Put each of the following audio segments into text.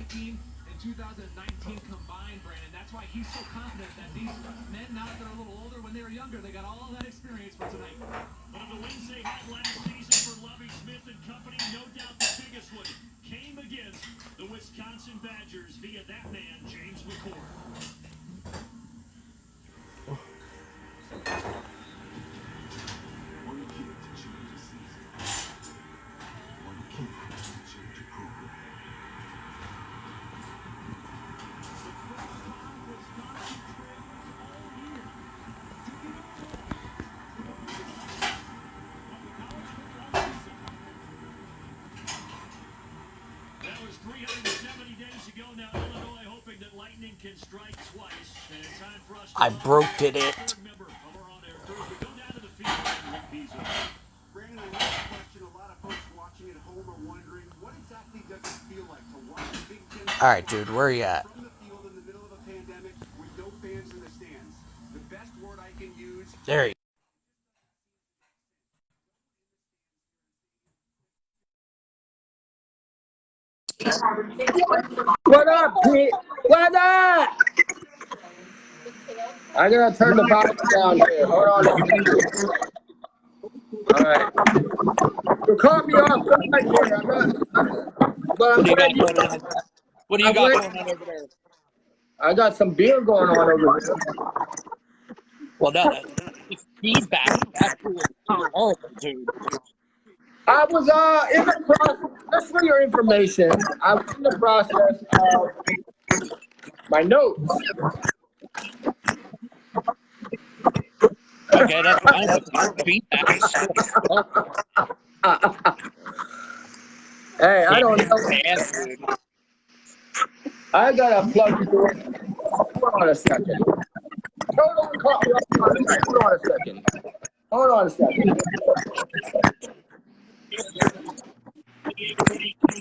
2018 and 2019 combined, Brandon. That's why he's so confident that these men, now that they're a little older, when they were younger, they got all that experience for tonight. One of the wins they had last season for Lovie Smith and company, no doubt the biggest one, came against the Wisconsin Badgers via that man, James McCord. One kid to change a season. One kid to change a program. That was 370 days ago now. Illinois hoping that lightning can strike twice. And it's time for us to I broke it. member of our on-air crew. We go down to the field and Rick Beasley. Brandon, I know this question. A lot of folks watching at home are wondering, what exactly does it feel like to watch the Big Ten All right, dude, where are you at? from the field in the middle of a pandemic with no fans in the stands? The best word I can use. There you What up, Pete? What up? I gotta turn the volume down here. Hold on a second. All right. You caught me off guard here. But I'm glad you. What do you got going on over there? I got some beer going on over here. Well, no, the feedback is absolutely horrible, dude. I was in the process. Just for your information, I was in the process of my notes. Okay, that's fine, but the feedback is still horrible. Hey, I don't know. I gotta plug you in. Hold on a second. Hold on a second. Hold on a second.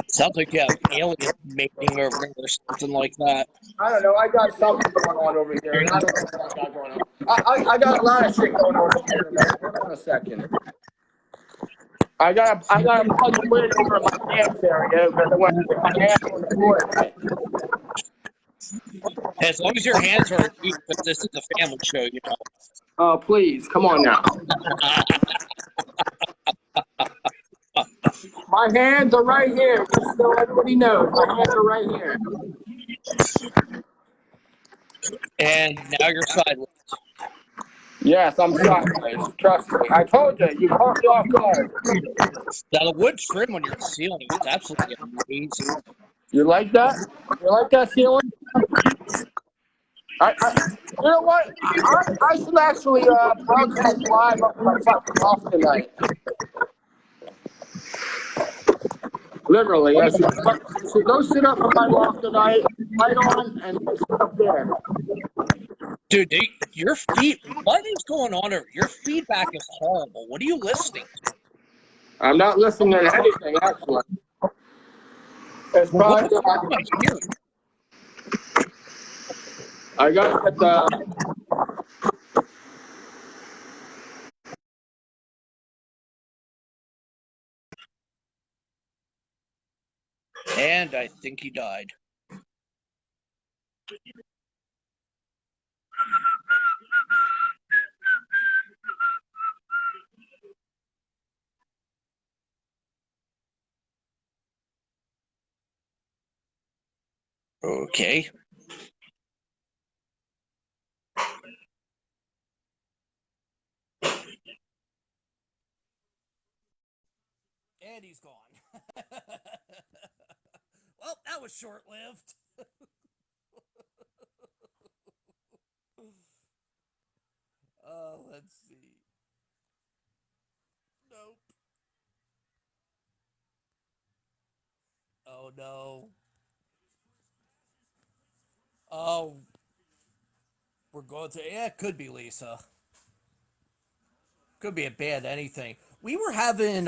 Sounds like you have alien mating over there or something like that. I don't know. I got something going on over here. And I don't know what I got going on. I got a lot of shit going on over here. Hold on a second. I got to plug the lid over my hands area because I want to put my hands on the floor. As long as your hands are deep, because this is a family show, you know. Oh, please. Come on now. My hands are right here. Just so everybody knows. My hands are right here. And now you're sideways. Yes, I'm sideways. Trust me. I told you. You caught me off guard. Now, the wood trim on your ceiling is absolutely amazing. You like that? You like that ceiling? You know what? I should actually broadcast live up in my fucking loft tonight. Literally, I should go sit up in my loft tonight, light on, and sit up there. Dude, your feet, what is going on over? Your feedback is horrible. What are you listening to? I'm not listening to anything, actually. It's probably, what the fuck am I hearing? I gotta get the. And I think he died. Okay. And he's gone. Well, that was short-lived. Let's see. Nope. Oh, no. Oh, we're going to, yeah, it could be Lisa. Could be a bad anything. We were having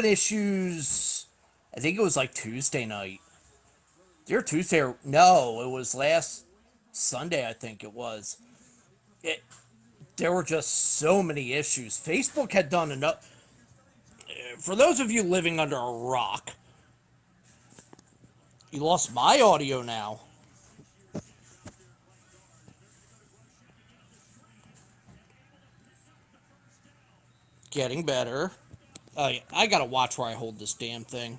issues. I think it was like Tuesday night. Your Tuesday? No, it was last Sunday. I think it was. It. There were just so many issues. Facebook had done enough. For those of you living under a rock, you lost my audio now. Getting better. Oh, yeah, I gotta watch where I hold this damn thing.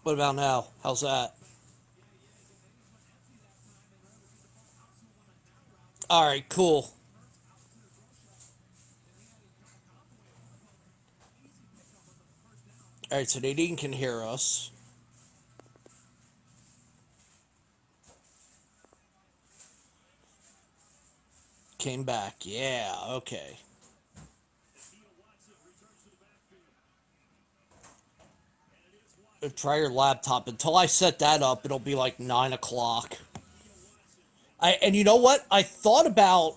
What about now? How's that? Alright, cool. Alright, so Nadine can hear us. Came back. Yeah, okay. Try your laptop. Until I set that up, it'll be like 9 o'clock. And you know what? I thought about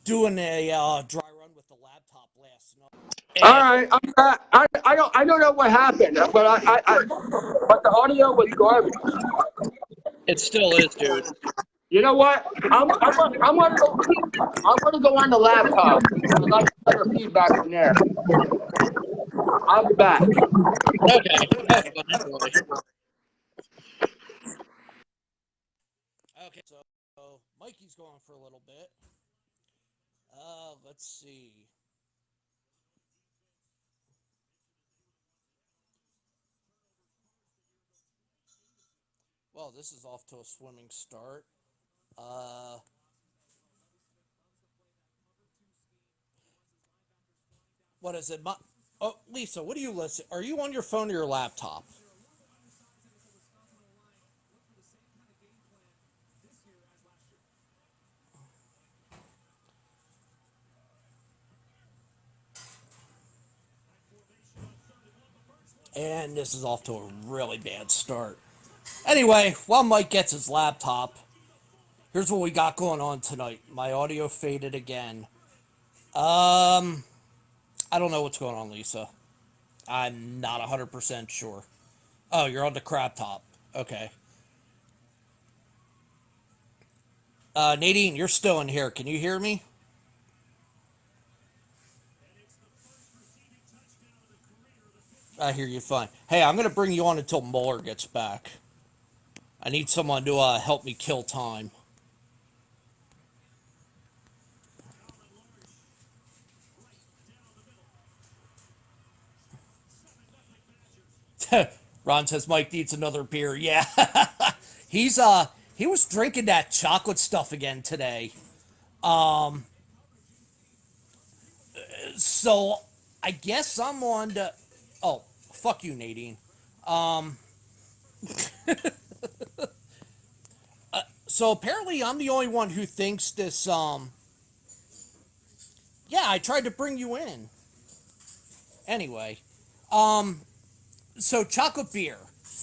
doing a dry run with the laptop last night. All And right, I don't know what happened, but but the audio was garbage. it still is, dude. You know what? I'm gonna go on the laptop. I like better feedback from there. I'll be back. Okay. Okay, so Mikey's going for a little bit. Let's see. Well, this is off to a swimming start. Uh, what is it? Oh, Lisa, what do you listen? Are you on your phone or your laptop? And this is off to a really bad start. Anyway, while Mike gets his laptop, here's what we got going on tonight. My audio faded again. I don't know what's going on, Lisa. I'm not 100% sure. Oh, you're on the crap top. Okay. Nadine, you're still in here. Can you hear me? I hear you fine. Hey, I'm going to bring you on until Mohler gets back. I need someone to help me kill time. Ron says Mike needs another beer. Yeah. He's he was drinking that chocolate stuff again today. Um so I guess I'm on the oh, fuck you, Nadine. Um so apparently I'm the only one who thinks this yeah, I tried to bring you in. Anyway, um so chocolate beer.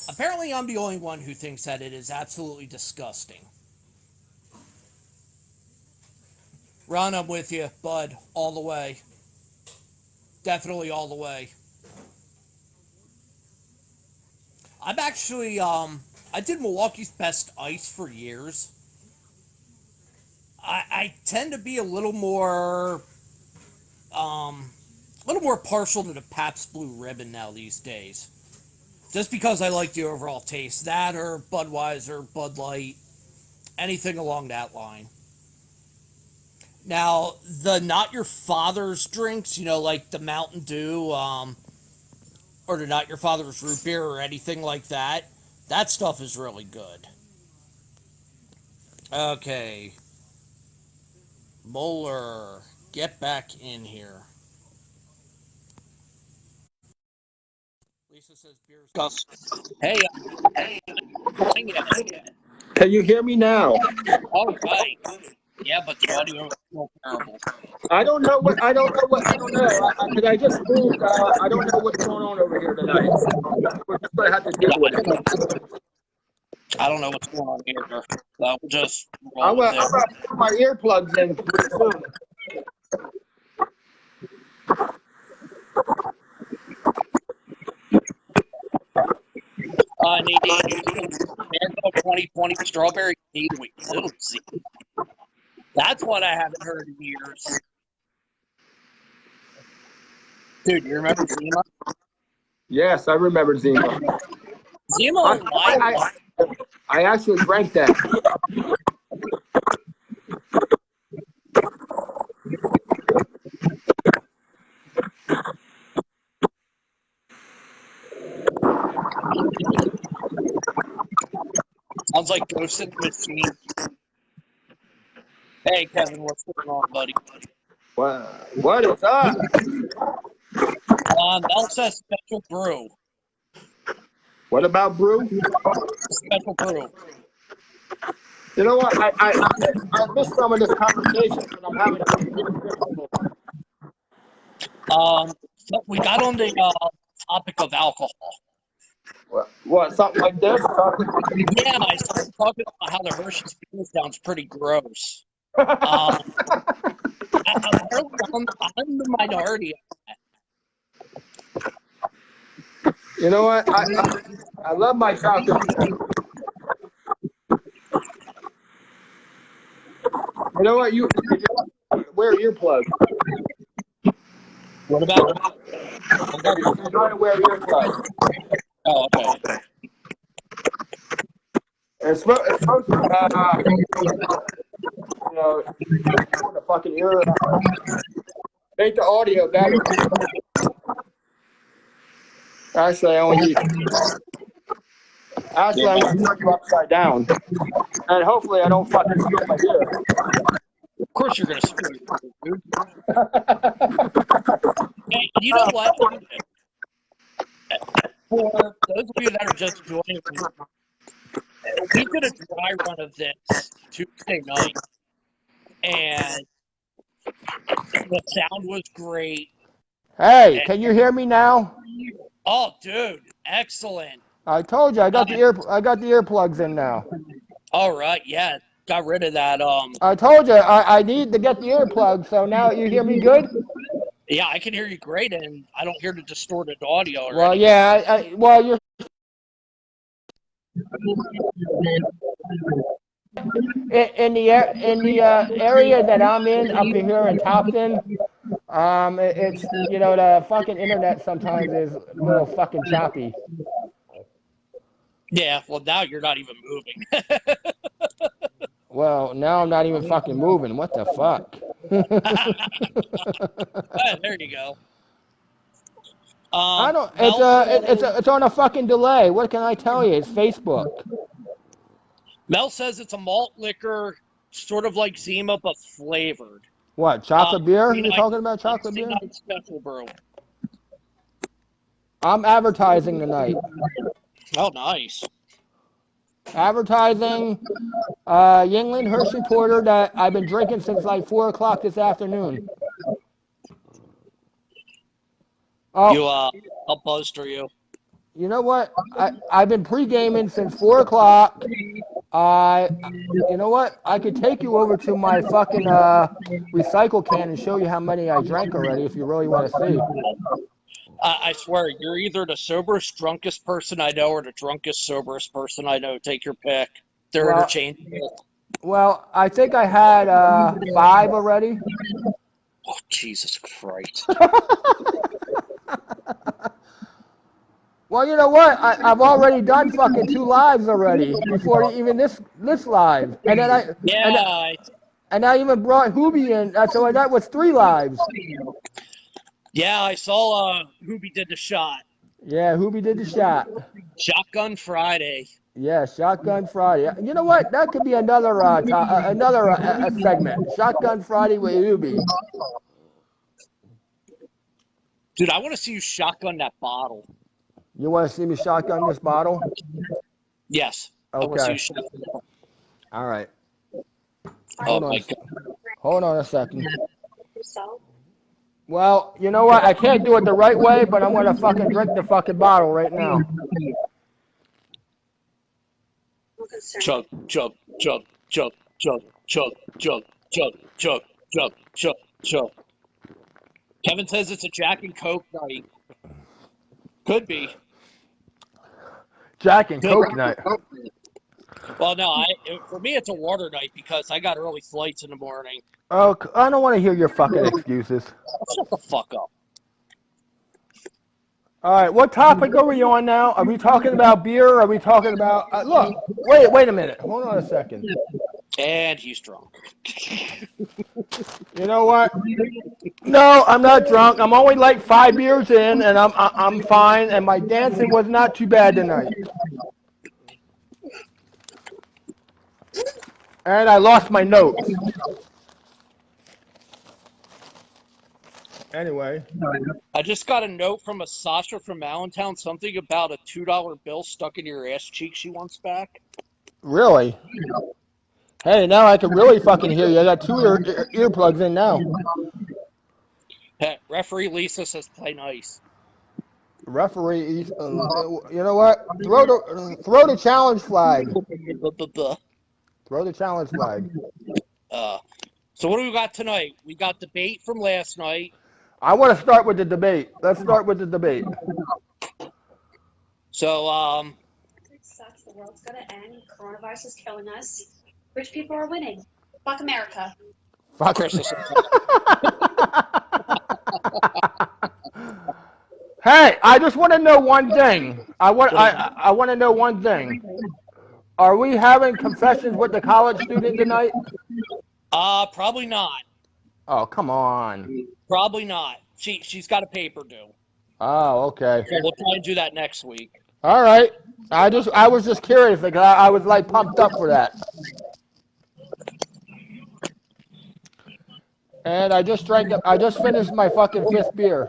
Apparently I'm the only one who thinks that it is absolutely disgusting. Ron, I'm with you, bud, all the way. Definitely all the way. I'm actually I did Milwaukee's best ice for years. I tend to be a little more partial to the Pabst Blue Ribbon now these days. Just because I like the overall taste. That or Budweiser, Bud Light, anything along that line. Now, the not your father's drinks, like the Mountain Dew, or the not your father's root beer or anything like that, that stuff is really good. Okay, Mohler, get back in here. Lisa says beer's disgusting. Hey, hang it. Can you hear me now? All right. Yeah, but the audio is still terrible. I don't know. Because I just moved. I don't know what's going on over here tonight. We're just gonna have to deal with it. I don't know what's going on here. So we'll just I'm roll with gonna put my earplugs in pretty soon. Nadine, you did Mango 2020 strawberry kiwi. Little Z. That's what I haven't heard in years. Dude, you remember Zima? Yes, I remember Zima. Zima Live. I actually drank that. Sounds like Ghost in the Machine. Hey, Kevin, what's going on, buddy? What is up? Mel says special brew. What about brew? Special brew. You know what? I missed some of this conversation because I'm having So we got on the topic of alcohol. what something like this? Yeah, I started talking about how the Hershey's beer sounds pretty gross. Apparently I'm the minority. You know what? I love my chocolate. You know what? You wear earplugs. What about? You're trying to wear earplugs. Oh, okay. It's supposed to, you know, put the fucking ear. Make the audio better. Actually, I want to turn you upside down, and hopefully, I don't fucking screw my ear. Of course, you're gonna screw it, dude. Hey, you know what? For those of you that are just joining, we did a dry run of this Tuesday night, and the sound was great. Hey, can you hear me now? Oh, dude, excellent. I told you I got the earplugs in now. All right, yeah, got rid of that. I told you I need to get the earplugs, so now you hear me good? Yeah, I can hear you great, and I don't hear the distorted audio. Well, yeah, you're in the area that I'm in up here in Topton. It's the fucking internet sometimes is a little fucking choppy. Yeah, well, now you're not even moving. Well, now I'm not even fucking moving. What the fuck? There you go. I don't. It's on a fucking delay. What can I tell you? It's Facebook. Mel says it's a malt liquor, sort of like Zima, but flavored. What, chocolate beer? You're talking about chocolate beer? Special brew. I'm advertising tonight. Oh, nice. Advertising Yingling Hershey Porter that I've been drinking since like 4 o'clock this afternoon. Oh, I'll buzz through you. You know what? I've been pre-gaming since 4 o'clock. You know what? I could take you over to my fucking recycle can and show you how many I drank already if you really want to see. I swear, you're either the soberest, drunkest person I know or the drunkest, soberest person I know. Take your pick. They're interchangeable. Well, I think I had 5 already. Oh, Jesus Christ. Well, you know what? I've already done fucking 2 lives already before even this live, and then and I even brought Hoobie in, so that was 3 lives. Yeah, I saw Hoobie did the shot. Yeah, Hoobie did the shot. Shotgun Friday. Yeah, Shotgun Friday. You know what? That could be another segment. Shotgun Friday with Hoobie. Dude, I want to see you shotgun that bottle. You want to see me shotgun this bottle? Yes. Okay. I want to see you shotgun it. All right. Hold on. Hold on a second. Well, you know what? I can't do it the right way, but I'm going to fucking drink the fucking bottle right now. Chug, chug, chug, chug, chug, chug, chug, chug, chug, chug, chug, chug. Kevin says it's a Jack and Coke night. Could be. Jack and coconut. Well, no, for me it's a water night because I got early flights in the morning. Oh, I don't want to hear your fucking excuses. Shut the fuck up. All right, what topic are we on now? Are we talking about beer? Or are we talking about? Look, wait a minute. Hold on a second. And he's drunk. You know what? No, I'm not drunk. I'm only like 5 beers in, and I'm fine. And my dancing was not too bad tonight. And I lost my notes. Anyway. I just got a note from a Sasha from Allentown, something about a $2 bill stuck in your ass cheek she wants back. Really? Hey, now I can really fucking hear you. I got 2 earplugs in now. Hey, referee Lisa says play nice. Referee, you know what? Throw the challenge flag. Throw the challenge flag. So what do we got tonight? We got debate from last night. I want to start with the debate. Let's start with the debate. So, It sucks. The world's gonna end. Coronavirus is killing us. Rich people are winning. Fuck America. Fuck Christmas. Hey, I just want to know one thing. I want to know one thing. Are we having confessions with the college student tonight? Probably not. Oh, come on. Probably not. She's got a paper due. Oh, okay. So we'll try and do that next week. All right. I was just curious because I was like pumped up for that. And I just finished my fucking 5th beer.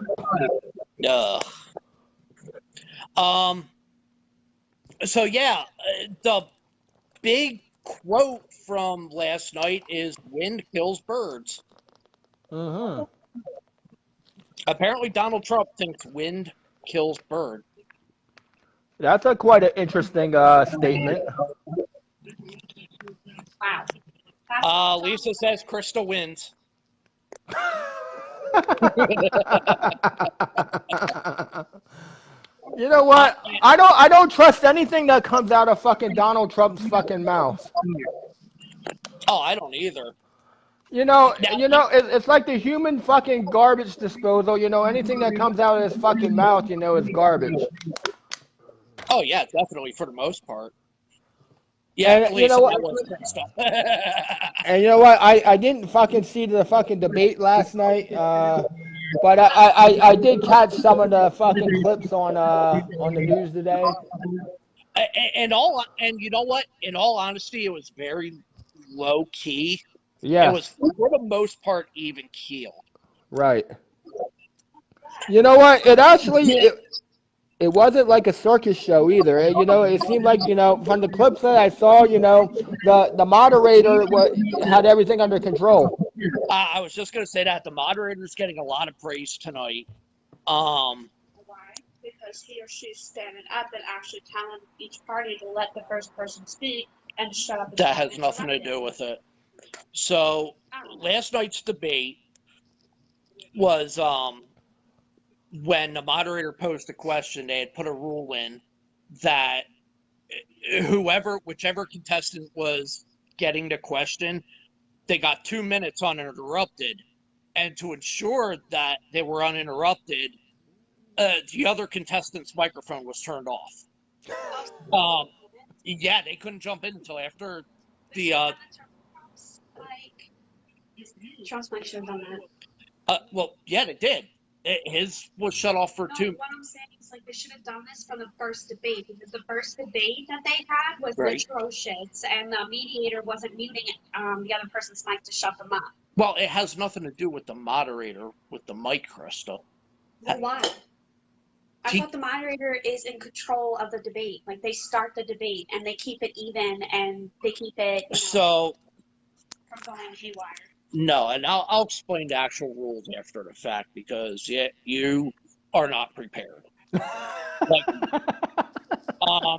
So yeah, the big quote from last night is "Wind kills birds." Mm-hmm. Apparently, Donald Trump thinks wind kills birds. That's quite an interesting statement. Wow. Lisa says Krista wins. You know what? I don't trust anything that comes out of fucking Donald Trump's fucking mouth. Oh, I don't either. You know, it's like the human fucking garbage disposal. You know, anything that comes out of his fucking mouth, you know, is garbage. Oh yeah, definitely for the most part. Yeah, And Lisa, you know what? that was Krista. And you know what? I didn't fucking see the fucking debate last night, but I did catch some of the fucking clips on the news today. And you know what? In all honesty, it was very low key. Yeah. It was for the most part even keel. Right. You know what? It wasn't like a circus show either. You know, it seemed like, you know, from the clips that I saw, you know, the moderator had everything under control. I was just going to say that the moderator's getting a lot of praise tonight. Why? Because he or she's standing up and actually telling each party to let the first person speak and shut up. That has nothing to do with it. So last night's debate was when the moderator posed a question, they had put a rule in that whichever contestant was getting the question, they got 2 minutes uninterrupted. And to ensure that they were uninterrupted, the other contestant's microphone was turned off. Yeah, they couldn't jump in until after the Trump's mic should have done that. well, yeah, they did. His was shut off for 2. What I'm saying is, like, they should have done this from the first debate, because the first debate that they had was Right. atrocious, and the mediator wasn't muting the other person's mic to shut them up. Well, it has nothing to do with the moderator with the mic, Krista. Why? I thought the moderator is in control of the debate. Like, they start the debate and they keep it even and they keep it So from going haywire. no, and I'll explain the actual rules after the fact because you are not prepared. Like, That's all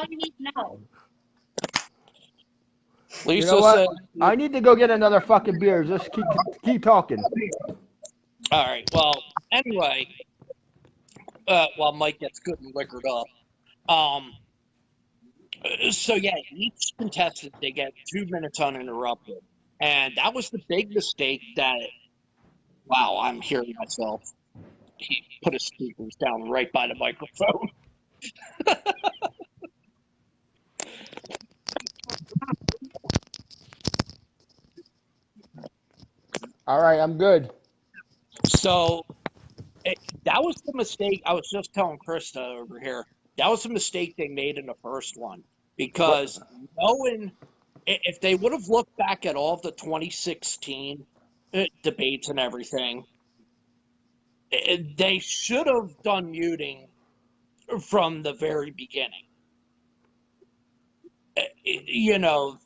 you need to know. Lisa You know what? said, I need to go get another fucking beer. Just keep talking. all right, well, anyway, while Mike gets good and liquored up. So yeah, each contestant they get 2 minutes uninterrupted, and that was the big mistake that. Wow, I'm hearing myself. He put his speakers down right by the microphone. All right, I'm good. So that was the mistake. I was just telling Krista over here. That was the mistake they made in the first one What? because knowing if they would have looked back at all of the 2016 debates and everything, they should have done muting from the very beginning.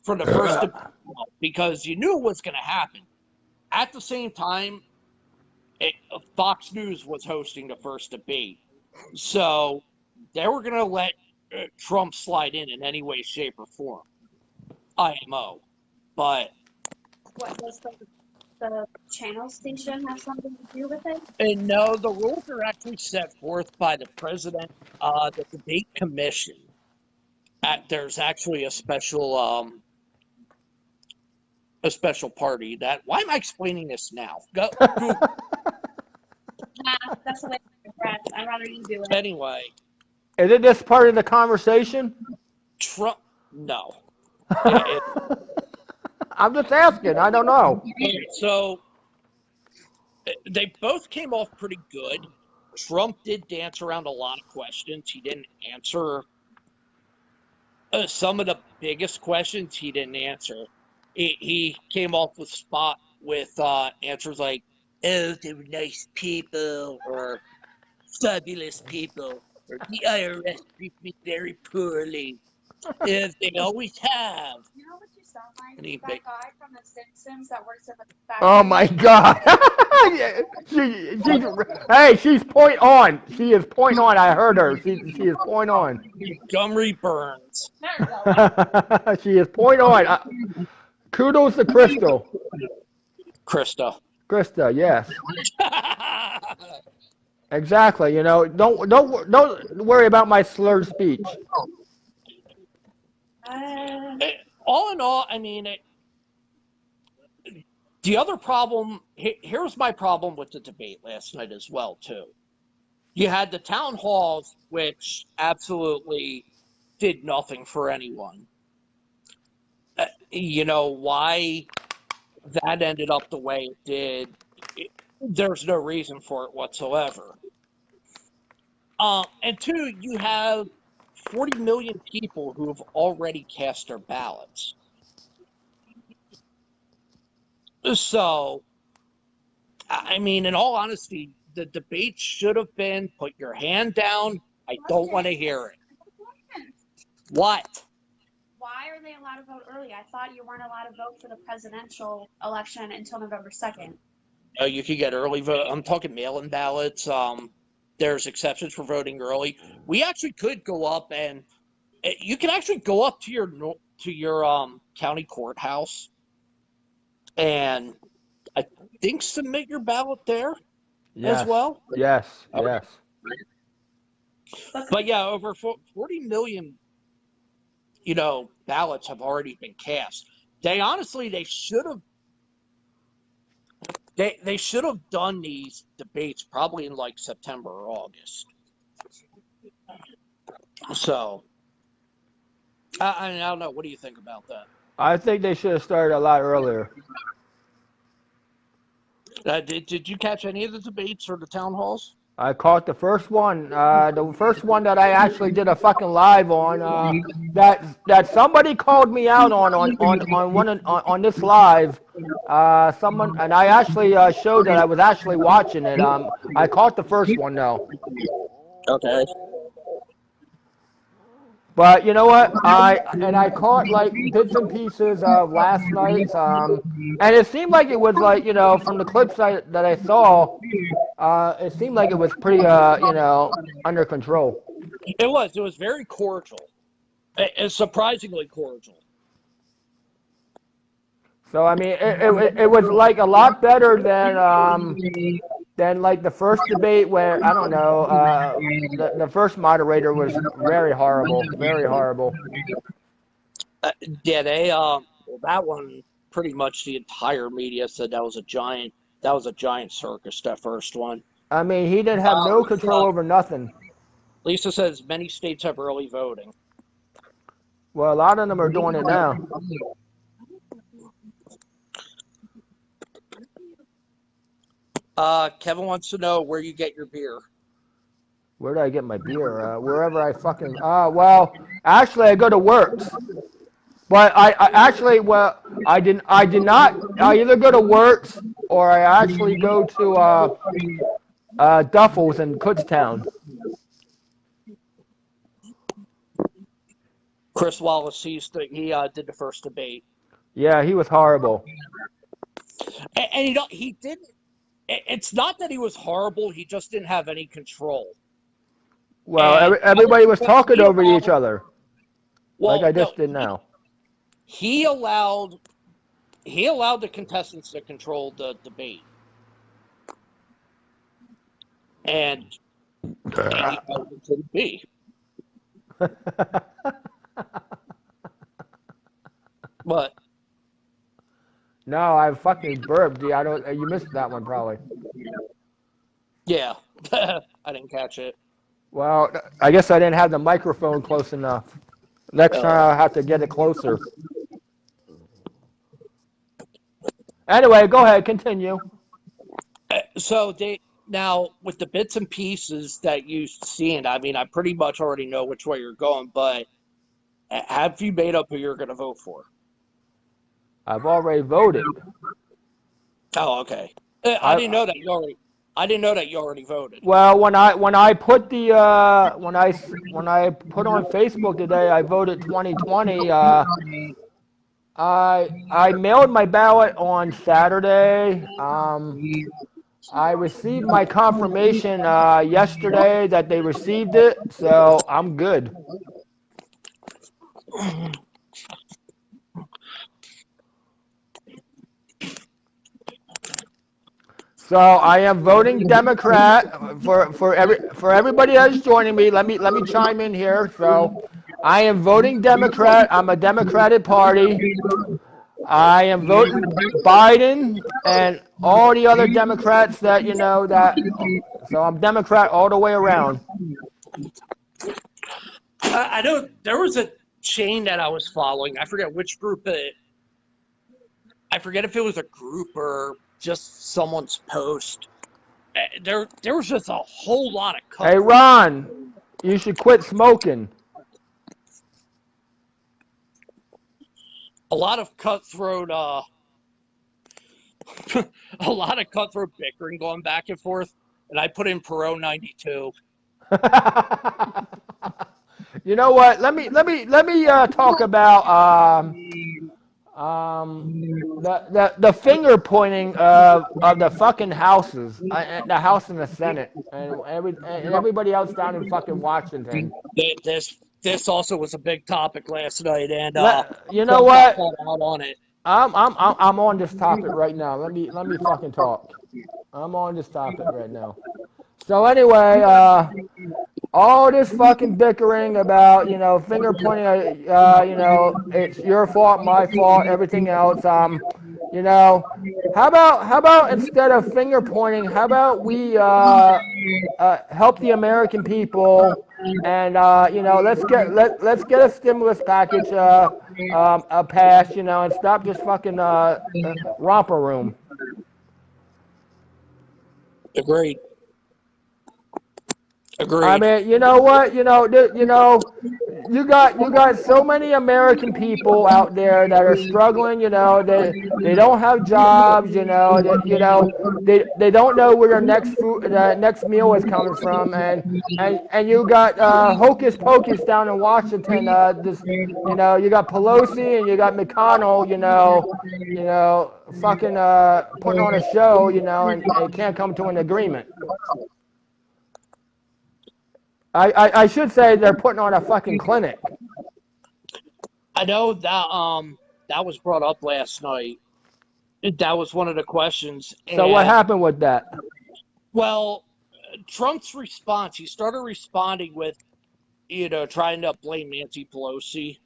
For the first debate, because you knew what was going to happen. At the same time, Fox News was hosting the first debate. So they were going to let Trump slide in any way, shape, or form. IMO. But What does the channel station have something to do with it? and no, the rules are actually set forth by the president, the debate commission. There's actually a special party that. Why am I explaining this now? Go. Nah, that's the way I'd rather you do it. Anyway, Is it this part of the conversation? Trump. No. I'm just asking. I don't know. So they both came off pretty good. Trump did dance around a lot of questions. He didn't answer some of the biggest questions. He didn't answer. He came off with answers like, "Oh, they were nice people," or "fabulous people," or "the IRS treats me very poorly," as they always have. You know what you sound like? And he That guy from The Simpsons that works at the factory. Oh my God. She's point on. She is point on. I heard her. She is point on. Montgomery Burns. There we go. She is point on. Kudos to Crystal. Krista. Krista, yes. Exactly. Don't worry about my slurred speech. All in all, I mean, the other problem, here's my problem with the debate last night as well, too. You had the town halls, which absolutely did nothing for anyone. Why that ended up the way it did, there's no reason for it whatsoever. And two, you have 40 million people who have already cast their ballots. So, I mean, in all honesty, the debate should have been put your hand down. I don't want to hear it. What? Why are they allowed to vote early? I thought you weren't allowed to vote for the presidential election until November 2nd. You could get early vote. I'm talking mail-in ballots. There's exceptions for voting early. We actually could go up and you can actually go up to your county courthouse and I think submit your ballot there as well. Yes. But yeah, over 40 million, ballots have already been cast. They should have done these debates probably in like September or August. So, I don't know. What do you think about that? I think they should have started a lot earlier. Did you catch any of the debates or the town halls? I caught the first one. The first one that I actually did a fucking live on. That somebody called me out on this live. Someone, and I actually showed that I was actually watching it. I caught the first one though. Okay. But you know what? I caught like bits and pieces of last night's. And it seemed like it was like from the clips that I saw. It seemed like it was pretty under control. It was very cordial. It's surprisingly cordial. So I mean, it was like a lot better than than like the first debate where I don't know. The first moderator was very horrible, very horrible. Yeah, they well, that one pretty much the entire media said that was a giant circus. That first one. I mean, he didn't have no control over nothing. Lisa says many states have early voting. Well, a lot of them are doing it now. Kevin wants to know where you get your beer. Where do I get my beer? Wherever I fucking. Well, actually, I go to Works. But I actually, well, I did not. I either go to Works or I actually go to Duffel's in Kutztown. Chris Wallace, he did the first debate. Yeah, he was horrible. And he didn't. It's not that he was horrible. He just didn't have any control. Well, everybody was talking over each other, well, like I just did now. He allowed the contestants to control the debate, and he held it to be. What? No, I fucking burped. I don't. You missed that one probably. Yeah, I didn't catch it. Well, I guess I didn't have the microphone close enough. Next time I'll have to get it closer. Anyway, go ahead, continue. So now with the bits and pieces that you've seen, I mean, I pretty much already know which way you're going, but have you made up who you're going to vote for? I've already voted. Oh, okay. I didn't know that you already. I didn't know that you already voted. Well, when I put the when I put on Facebook today, I voted 2020. I mailed my ballot on Saturday. I received my confirmation yesterday that they received it, so I'm good. So I am voting Democrat for everybody that's joining me. Let me chime in here. So I am voting Democrat. I'm a Democratic Party. I am voting Biden and all the other Democrats that you know that. So I'm Democrat all the way around. I know there was a chain that I was following. I forget which group I forget if it was a group or just someone's post. There was just a whole lot of Hey Ron, you should quit smoking. A lot of cutthroat bickering going back and forth, and I put in Perot 92. You know what? Let me talk about the finger pointing of the fucking houses, the House and the Senate, and everybody else down in fucking Washington. This also was a big topic last night, and you know what? Out on it. I'm on this topic right now. Let me fucking talk. I'm on this topic right now. So anyway, all this fucking bickering about, finger pointing, it's your fault, my fault, everything else. How about instead of finger pointing, how about we help the American people and let's get a stimulus package passed, and stop this fucking romper room. Agreed. I mean, you know what? You got so many American people out there that are struggling. They don't have jobs. They don't know where their next meal is coming from, and you got hocus pocus down in Washington. You got Pelosi and you got McConnell. Fucking putting on a show. And can't come to an agreement. I should say they're putting on a fucking clinic. I know that was brought up last night. That was one of the questions. So what happened with that? Well, Trump's response, he started responding with, trying to blame Nancy Pelosi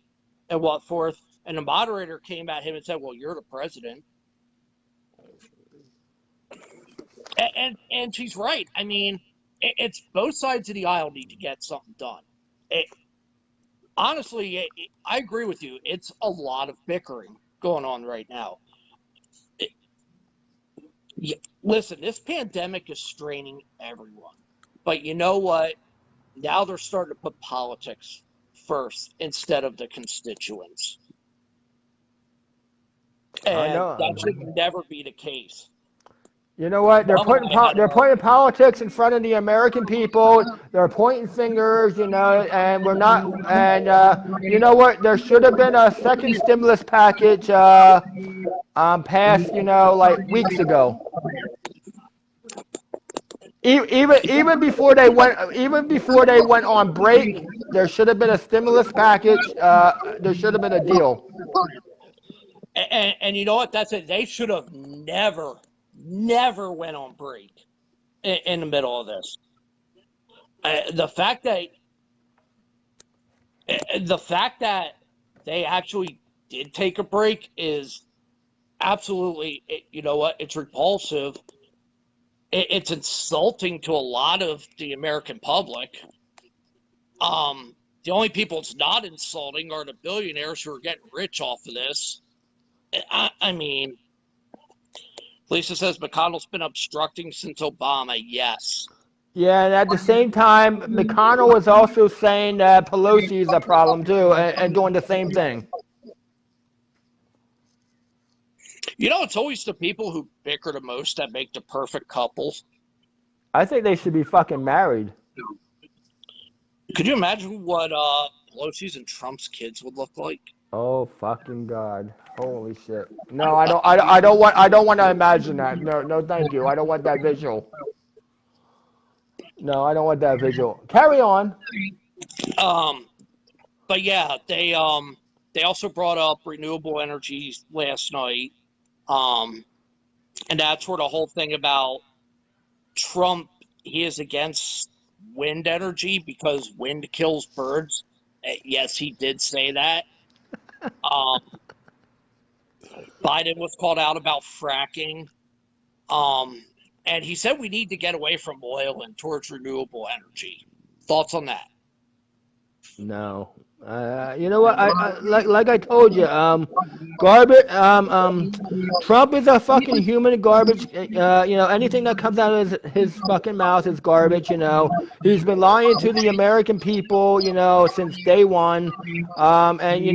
and what forth. And the moderator came at him and said, well, you're the president. And she's right. I mean, it's both sides of the aisle need to get something done. Honestly, I agree with you. It's a lot of bickering going on right now. Listen, this pandemic is straining everyone. But you know what? Now they're starting to put politics first instead of the constituents. I And know. that should never be the case. You know what? They're putting politics in front of the American people. They're pointing fingers, and we're not. And you know what? There should have been a second stimulus package passed, like weeks ago. Even before they went on break, there should have been a stimulus package. There should have been a deal. And you know what? That's it. They should have never went on break in the middle of this. The fact that they actually did take a break is absolutely, you know what? It's repulsive. It's insulting to a lot of the American public. The only people it's not insulting are the billionaires who are getting rich off of this. I mean, Lisa says McConnell's been obstructing since Obama. Yes. Yeah, and at the same time, McConnell was also saying that Pelosi is a problem too, and doing the same thing. It's always the people who bicker the most that make the perfect couples. I think they should be fucking married. Could you imagine what Pelosi's and Trump's kids would look like? Oh fucking God! Holy shit! No, I don't. I don't want. I don't want to imagine that. No, no, thank you. I don't want that visual. No, I don't want that visual. Carry on. But yeah, they also brought up renewable energy last night. And that's where the whole thing about Trump, he is against wind energy because wind kills birds. Yes, he did say that. Biden was called out about fracking. And he said we need to get away from oil and towards renewable energy. Thoughts on that? No. You know what? Like I told you, garbage. Trump is a fucking human garbage. Anything that comes out of his fucking mouth is garbage. He's been lying to the American people. Since day one. And he.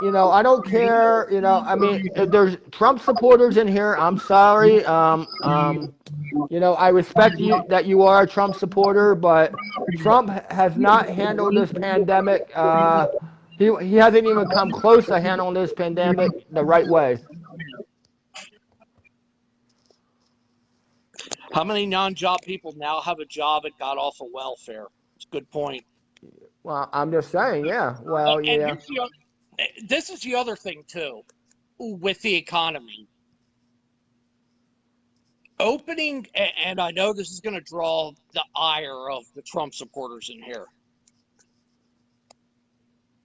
I don't care. I mean, if there's Trump supporters in here, I'm sorry. I respect you that you are a Trump supporter, but Trump has not handled this pandemic. He hasn't even come close to handling this pandemic the right way. How many non-job people now have a job and got off of welfare? It's a good point. Well, I'm just saying, yeah. Well, yeah. This is the other thing, too, with the economy. Opening, and I know this is going to draw the ire of the Trump supporters in here.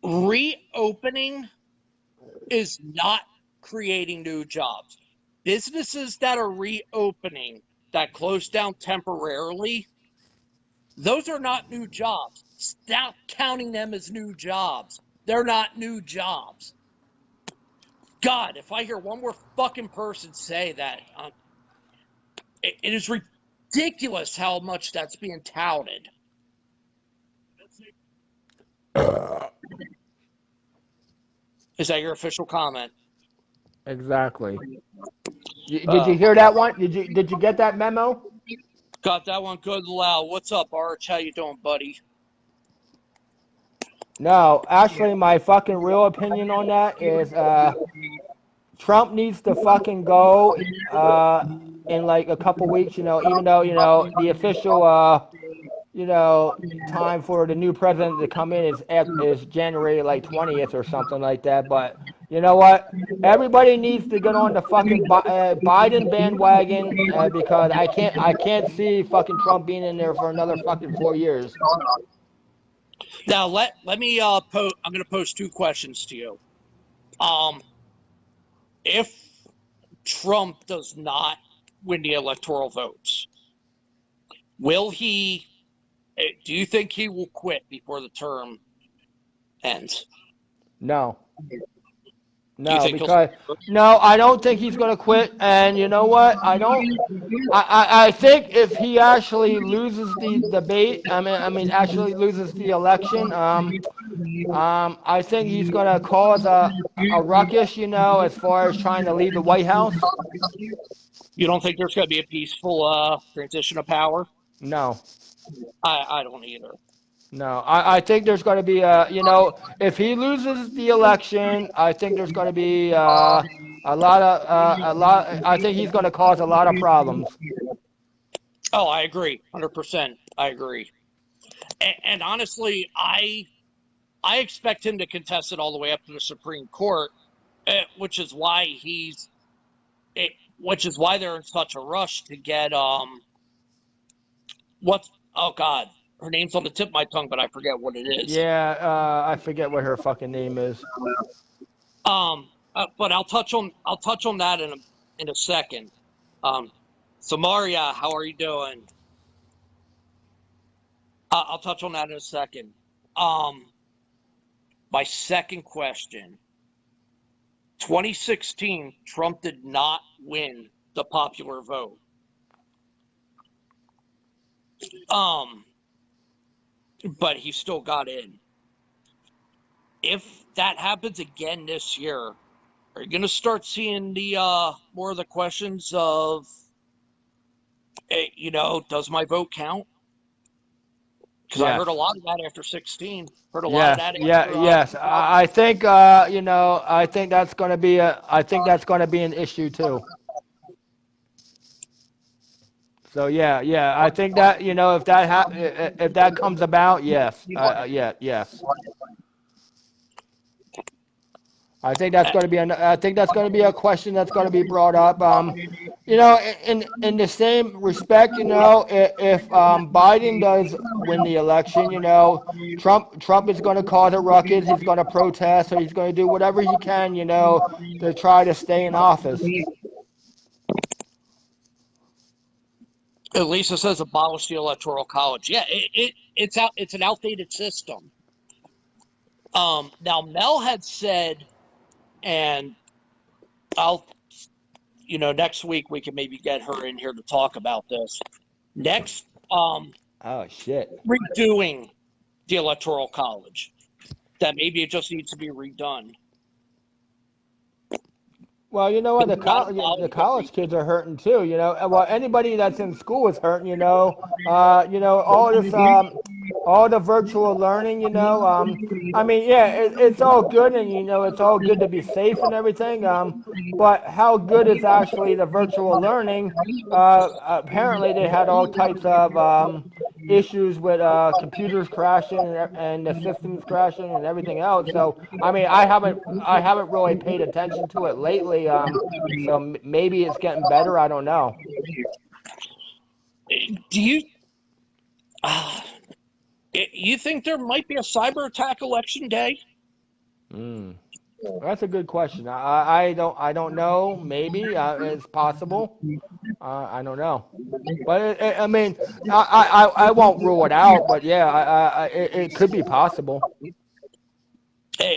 Reopening is not creating new jobs. Businesses that are reopening, that closed down temporarily, those are not new jobs. Stop counting them as new jobs. They're not new jobs. God, if I hear one more fucking person say that, it is ridiculous how much that's being touted. Is that your official comment? Exactly. Did you hear that one? Did you get that memo? Got that one good and loud. What's up, Arch? How you doing, buddy? No, actually, my fucking real opinion on that is Trump needs to fucking go in like a couple weeks, even though, the official, time for the new president to come in is January like 20th or something like that. But You know what? Everybody needs to get on the fucking Biden bandwagon because I can't see fucking Trump being in there for another fucking 4 years. Now let me I'm going to pose two questions to you. If Trump does not win the electoral votes, will he? Do you think he will quit before the term ends? No. Do you No, think he'll? because no, I don't think he's going to quit. And you know what? I don't. I think if he actually loses the debate, I mean, actually loses the election, I think he's going to cause a ruckus, as far as trying to leave the White House. You don't think there's going to be a peaceful transition of power? No. I don't either. No, I think there's going to be if he loses the election, I think there's going to be a lot. I think he's going to cause a lot of problems. Oh, I agree, 100%. I agree. And honestly, I expect him to contest it all the way up to the Supreme Court, which is why which is why they're in such a rush to get what's oh God, her name's on the tip of my tongue, but I forget what it is. Yeah, I forget what her fucking name is. But I'll touch on that in a second. So Maria, how are you doing? I'll touch on that in a second. Um, my second question: 2016, Trump did not win the popular vote. Um, but he still got in. If that happens again this year, are you going to start seeing the more of the questions of, does my vote count? Because I heard a Yes. lot of that after 16. Heard a lot of Yes, that yeah, after yes. 2000. I think I think that's going to be an issue too. So yeah. I think that if that comes about, yes, yeah, yes. I think that's going to be a question that's going to be brought up. In the same respect, if Biden does win the election, Trump is going to cause a ruckus. He's going to protest, or he's going to do whatever he can, to try to stay in office. At least it says abolish the electoral college. Yeah, it's out. It's an outdated system. Now Mel had said, and I'll, next week we can maybe get her in here to talk about this. Next, Oh shit. redoing the electoral college. That maybe it just needs to be redone. Well, you know what? Not abolish, The but college redone. kids are hurting too. Well, anybody that's in school is hurting. All the virtual learning. I mean, yeah, it's all good, and it's all good to be safe and everything. But how good is actually the virtual learning? Apparently, they had all types of issues with computers crashing and the systems crashing and everything else. So I mean, I haven't really paid attention to it lately. So maybe it's getting better. I don't know. Do uh, you think there might be a cyber attack election day? Mm. That's a good question. I don't know. Maybe it's possible. I don't know. But I mean, I won't rule it out. But yeah, it could be possible.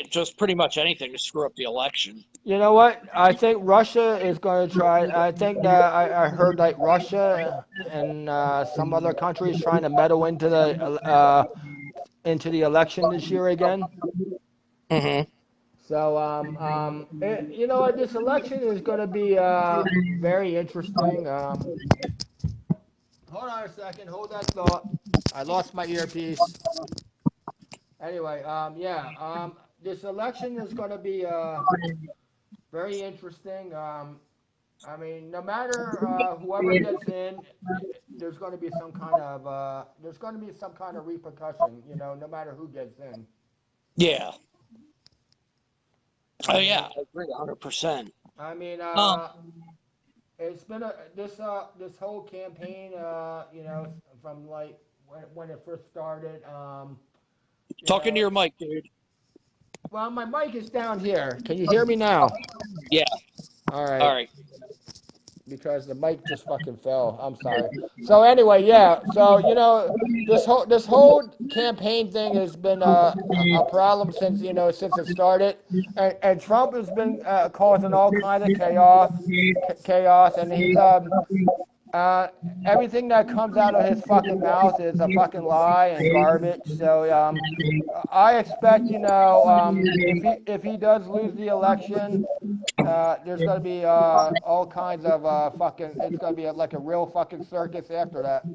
Just pretty much anything to screw up the election. You know what? I think Russia is going to try. I think that I heard like Russia and some other countries trying to meddle into the election this year again. Hmm. So you know what? This election is going to be very interesting. Hold on a second. Hold that thought. I lost my earpiece. Anyway, yeah. This election is going to be very interesting. I mean, no matter whoever gets in, there's going to be some kind of repercussion. No matter who gets in. Yeah. Oh I yeah, mean, I agree 100%. I mean, Um, it's been this whole campaign, from like when it first started, you talking to know. your mic, dude. Well, my mic is down here. Can you hear me now? Yeah. All All right. right. Because the mic just fucking fell. I'm sorry. So anyway, yeah. So this whole campaign thing has been a problem since it started, and Trump has been causing all kinds of chaos, and he's uh, everything that comes out of his fucking mouth is a fucking lie and garbage. So I expect if he does lose the election. There's going to be all kinds of fucking. It's going to be like a real fucking circus after that.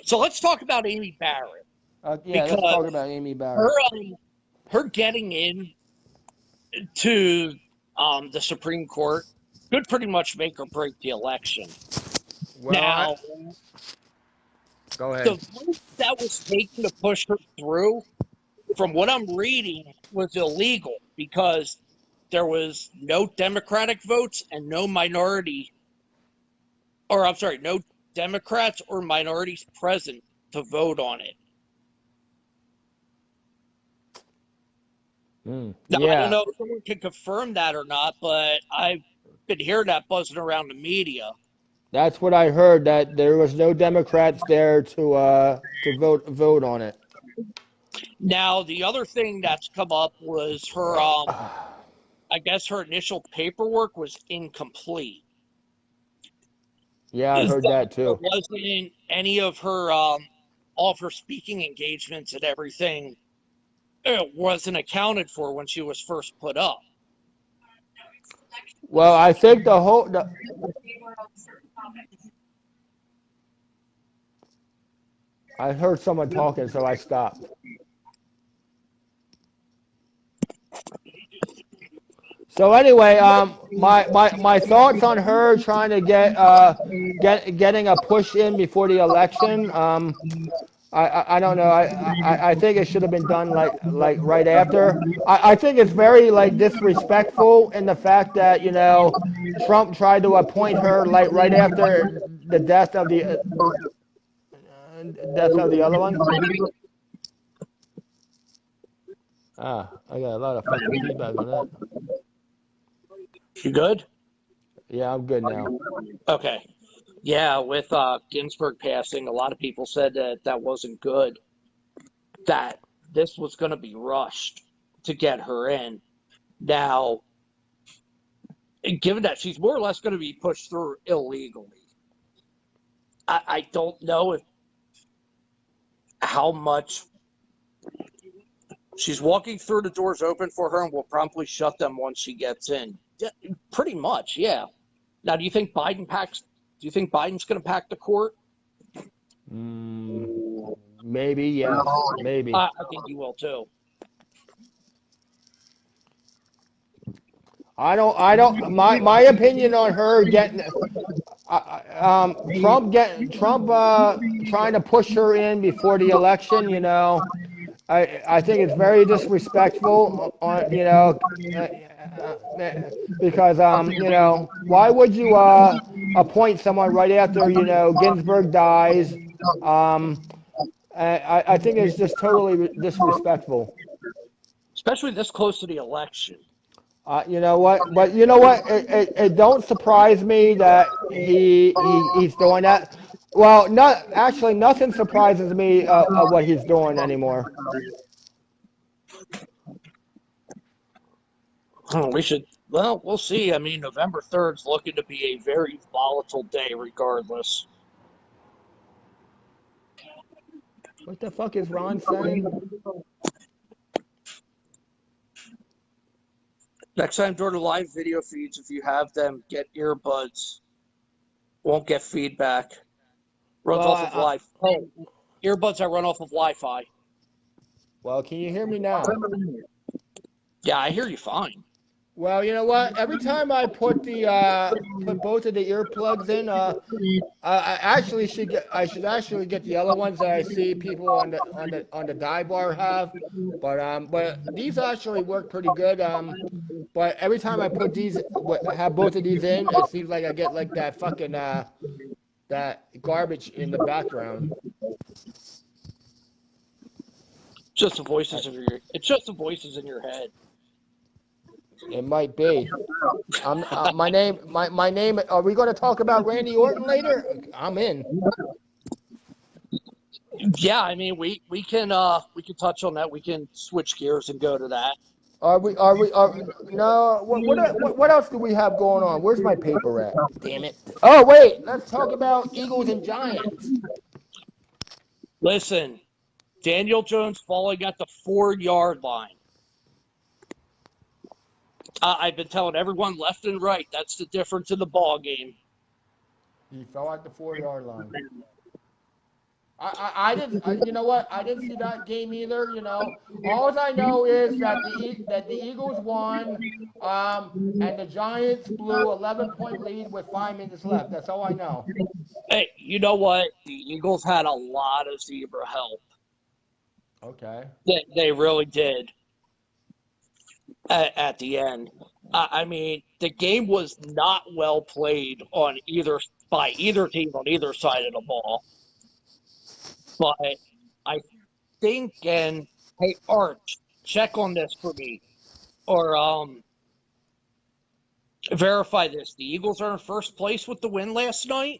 So let's talk about Amy Barrett Yeah, let's because talk about Amy her Barrett. her getting in to the Supreme Court could pretty much make or break the election. Well, Now, go the ahead. vote that was taken to push her through, from what I'm reading, was illegal because there was no Democratic votes and no minority, or I'm sorry, no Democrats or minorities present to vote on it. Now, I don't Yeah, know if someone can confirm that or not, but I've been hearing that buzzing around the media. that's what I heard. That there was no Democrats there to vote on it. Now, the other thing that's come up was her, I guess her initial paperwork was incomplete. Yeah, I Is heard that that there too. wasn't any of her, all of her speaking engagements and everything wasn't accounted for when she was first put up. Well, I think I heard someone talking, so I stopped. So anyway, my thoughts on her trying to getting a push in before the election. I don't know. I think it should have been done like right after. I think it's very like disrespectful in the fact that Trump tried to appoint her like right after the death of the other one. I got a lot of fucking feedback on that. You good? Yeah, I'm good now. Okay. Yeah, with Ginsburg passing, a lot of people said that that wasn't good, that this was going to be rushed to get her in. Now, given that she's more or less going to be pushed through illegally, I don't know if how much she's walking through the doors open for her and will promptly shut them once she gets in. Yeah, pretty much, yeah. Now, do you think Biden packs? Do you think Biden's going to pack the court? Mm, maybe yes, maybe. I think he will too. My opinion on her getting Trump trying to push her in before the election. I think it's very disrespectful because why would you appoint someone right after Ginsburg dies? Um, I think it's just totally disrespectful. Especially this close to the election. You know what? But you know what? It don't surprise me that he's doing that. Well, not actually, nothing surprises me of what he's doing anymore. We should, well, we'll see. I mean, November 3rd is looking to be a very volatile day, regardless. What the fuck is Ron saying? Next time during the live video feeds, if you have them, get earbuds. Won't get feedback. Runs Well, off of earbuds that run off of Wi-Fi. well, can you hear me now? Yeah, I hear you fine. Well, you know what? Every time I put both of the earplugs in, I should actually get the other ones that I see people on the dive bar have, but these actually work pretty good. But every time I have both of these in, it seems like I get like that fucking that garbage in the background. Just the I, voices in your. It's just the voices in your head. it might be. My name. Are we going to talk about Randy Orton later? I'm in. Yeah, I mean we can touch on that. We can switch gears and go to that. No. What else do we have going on? Where's my paper at? Damn it. Oh wait, let's talk about Eagles and Giants. Listen, Daniel Jones falling at the 4-yard line. I've been telling everyone left and right that's the difference in the ball game. He fell at the 4-yard line. I didn't. You know what? I didn't see that game either. You know, all I know is that the Eagles won, and the Giants blew 11-point lead with 5 minutes left. That's all I know. Hey, you know what? The Eagles had a lot of zebra help. Okay. They really did at the end. I mean, the game was not well played on either team on either side of the ball. But I think, and hey, Arch, check on this for me, or verify this. The Eagles are in first place with the win last night.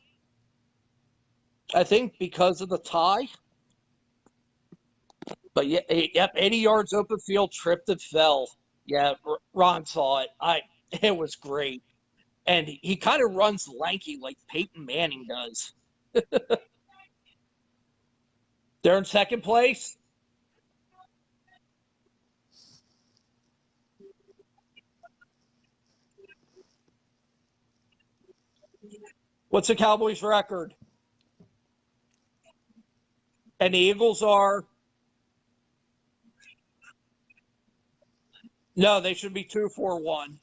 I think because of the tie. But yeah, yep, 80 yards open field, tripped and fell. Yeah, Ron saw it. It was great, and he kind of runs lanky like Peyton Manning does. They're in second place. What's the Cowboys' record? And the Eagles are no, they should be 2-4-1.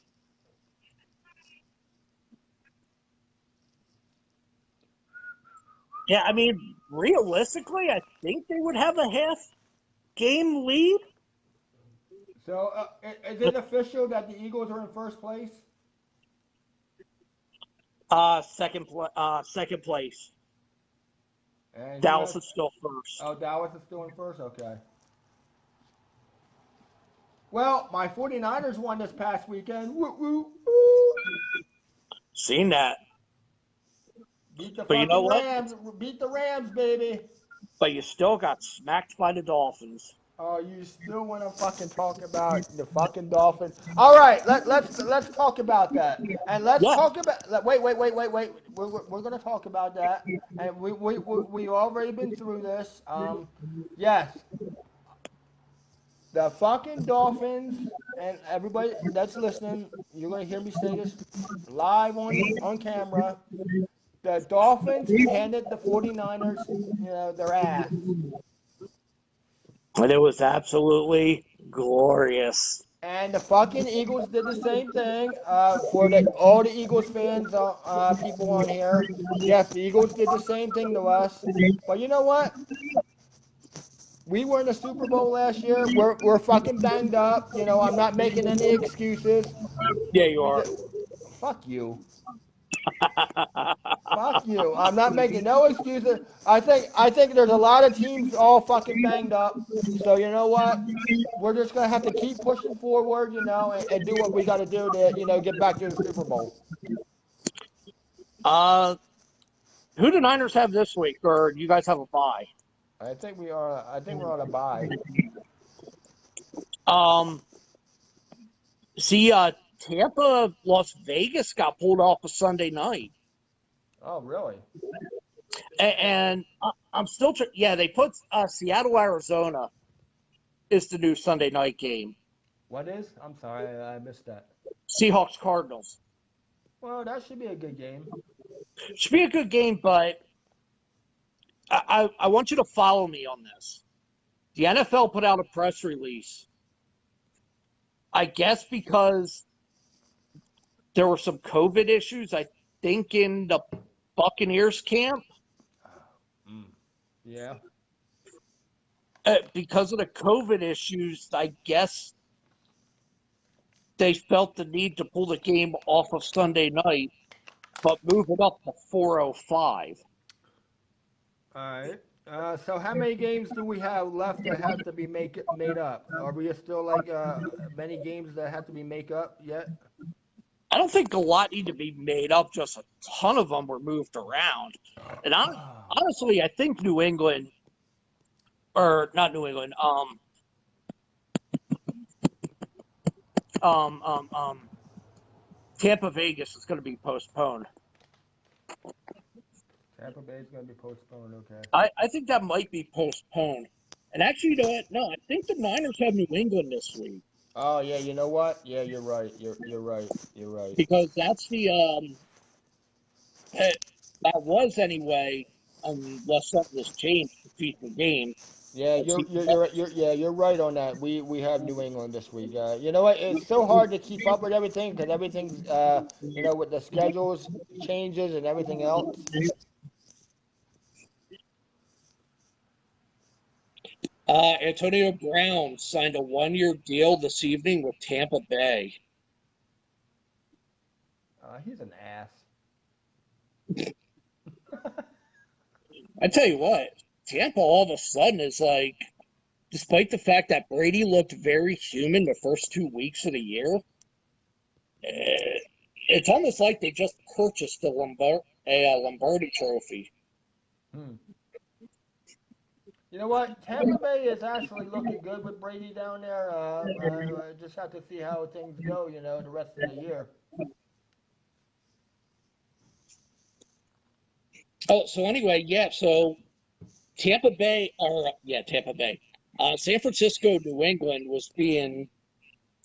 Yeah, I mean, realistically, I think they would have a half game lead. So, is it official that the Eagles are in first place? Second place. And who Dallas has? is still first. Oh, Dallas is still in first. Okay. Well, my 49ers won this past weekend. Woo woo woo! Seen that, Beat the but you know fucking what? Rams. Beat the Rams, baby. But you still got smacked by the Dolphins. Oh, you still want to fucking talk about the fucking Dolphins? All right, let's talk about that, and let's Yeah, talk about. Wait. We're gonna talk about that, and we already been through this. Yes, the fucking Dolphins, and everybody that's listening, you're gonna hear me say this live on camera. The Dolphins handed the 49ers, their ass. but it was absolutely glorious. And the fucking Eagles did the same thing. All the Eagles fans, people on here, yes, the Eagles did the same thing to us. But you know what? We were in the Super Bowl last year. We're fucking banged up. You know, I'm not making any excuses. Yeah, you We are. did. Fuck you. Fuck you. I'm not making no excuses. I think there's a lot of teams all fucking banged up. So you know what? We're just gonna have to keep pushing forward, and do what we got to do to, get back to the Super Bowl. uh, who do Niners have this week, or do you guys have a bye? I think we are. I think we're on a bye. Um, see, Tampa, Las Vegas got pulled off a Sunday night, Oh, really? and I'm still. Yeah, they put Seattle, Arizona is the new Sunday night game. What is? I'm sorry, I missed that. Seahawks, Cardinals. Well, that should be a good game. Should be a good game, but I want you to follow me on this. The NFL put out a press release. I guess because there were some COVID issues, I think, in the Buccaneers camp. Yeah. Because of the COVID issues, I guess they felt the need to pull the game off of Sunday night, but move it up to 4:05. All right. So how many games do we have left that have to be made up? Are we still like many games that have to be made up yet? I don't think a lot need to be made up. Just a ton of them were moved around. And honestly, I think New England, or not New England, um, um, um, Tampa Vegas is going to be postponed. Tampa Bay is going to be postponed. Okay. I think that might be postponed. And actually, you know what? No, I think the Niners have New England this week Oh yeah, you know what? Yeah, you're right. You're right. You're right. because that's the that was anyway, unless something was changed to future game. Yeah, you're right on that. We have New England this week. You know what? It's so hard to keep up with everything because everything's you know, with the schedules changes and everything else. Antonio Brown signed a 1-year deal this evening with Tampa Bay. He's an ass. I tell you what, Tampa all of a sudden is like, despite the fact that Brady looked very human the first 2 weeks of the year, it's almost like they just purchased a Lombardi trophy. Hmm. You know what? Tampa Bay is actually looking good with Brady down there. I just have to see how things go. You know, the rest of the year. Oh, so anyway, yeah, so Tampa Bay, or yeah, Tampa Bay. San Francisco, New England was being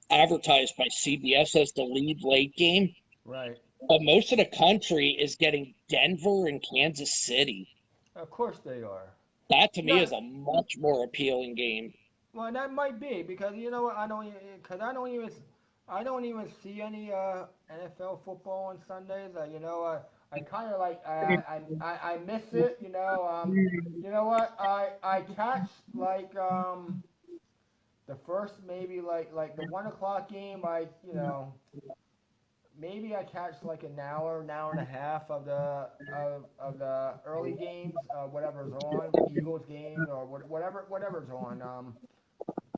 advertised by CBS as the lead late game, Right. but most of the country is getting Denver and Kansas City. Of course they are. That to me No, is a much more appealing game. well, that might be because you know what? I don't even see any NFL football on Sundays. You know, I kind of like I miss it. You know what? I catch like the first maybe like the 1 o'clock game. Maybe I catch like an hour and a half of the early games, whatever's on, Eagles games or whatever's on.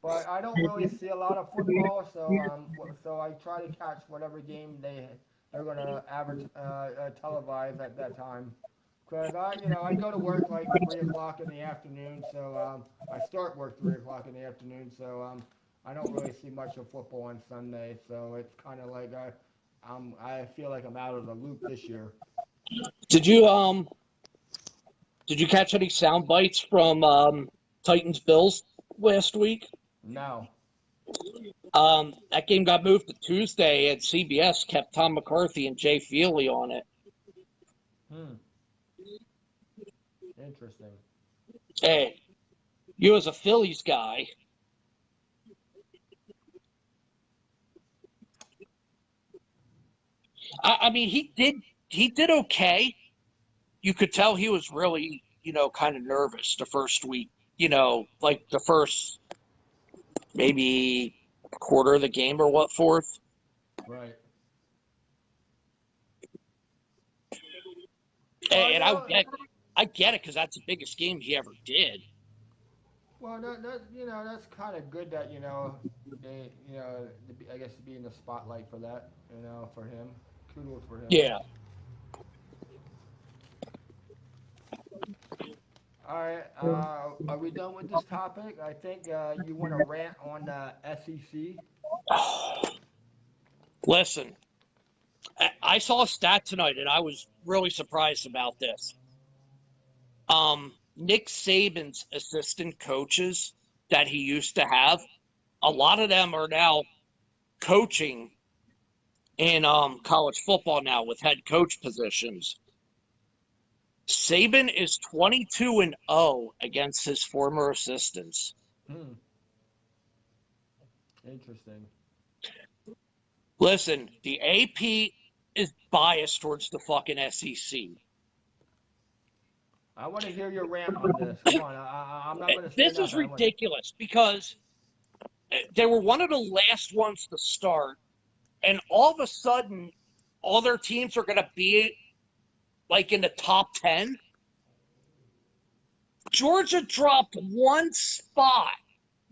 But I don't really see a lot of football, so I try to catch whatever game they're gonna televise at that time. Cause I go to work like 3 o'clock in the afternoon, so I start work 3 o'clock in the afternoon, so I don't really see much of football on Sunday, so it's kind of like I feel like I'm out of the loop this year. Did you did you catch any sound bites from Titans Bills last week? No. That game got moved to Tuesday, and CBS kept Tom McCarthy and Jay Feely on it. Hmm. Interesting. Hey, you as a Phillies guy, I mean, he did okay. You could tell he was really, kind of nervous the first week. Like the first maybe quarter of the game or what fourth. Right. Well, And I get it because that's the biggest game he ever did. well, that's kind of good that I guess to be in the spotlight for that, for him. Kudos for him. Yeah. All right, are we done with this topic? I think you want to rant on SEC. Listen, I saw a stat tonight, and I was really surprised about this. Nick Saban's assistant coaches that he used to have, a lot of them are now coaching in college football now with head coach positions. Saban is 22-0 against his former assistants. Hmm. Interesting. Listen, the AP is biased towards the fucking SEC. I want to hear your rant on this. Come on, I'm not going to say This is nothing. ridiculous because they were one of the last ones to start, and all of a sudden, all their teams are going to be like in the top 10. Georgia dropped one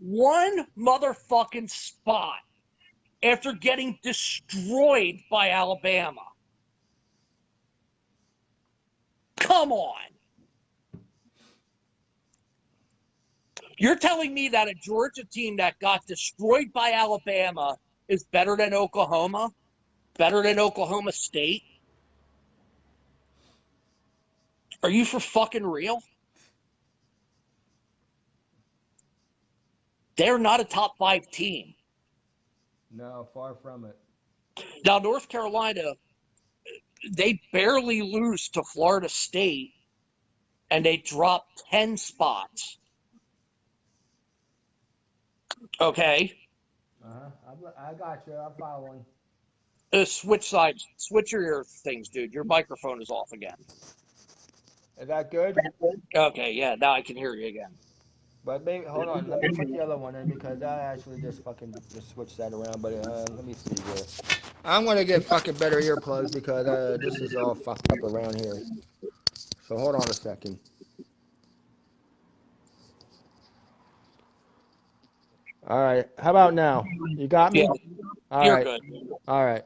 motherfucking spot after getting destroyed by Alabama. Come on. You're telling me that a Georgia team that got destroyed by Alabama is better than Oklahoma? Better than Oklahoma State? Are you for fucking real? They're not a top 5 team. No, far from it. Now, North Carolina, they barely lose to Florida State, and they drop 10 spots. Okay? I got you. I'm following. Switch sides. Switch your things, dude. Your microphone is off again. Is that good? Okay, yeah, now I can hear you again. But maybe, hold on. Let me put the other one in because I actually just fucking just switched that around. But let me see here. I'm going to get fucking better earplugs because this is all fucked up around here. So hold on a second. All right. How about now? You got me? Yeah, All you're right. good. All right.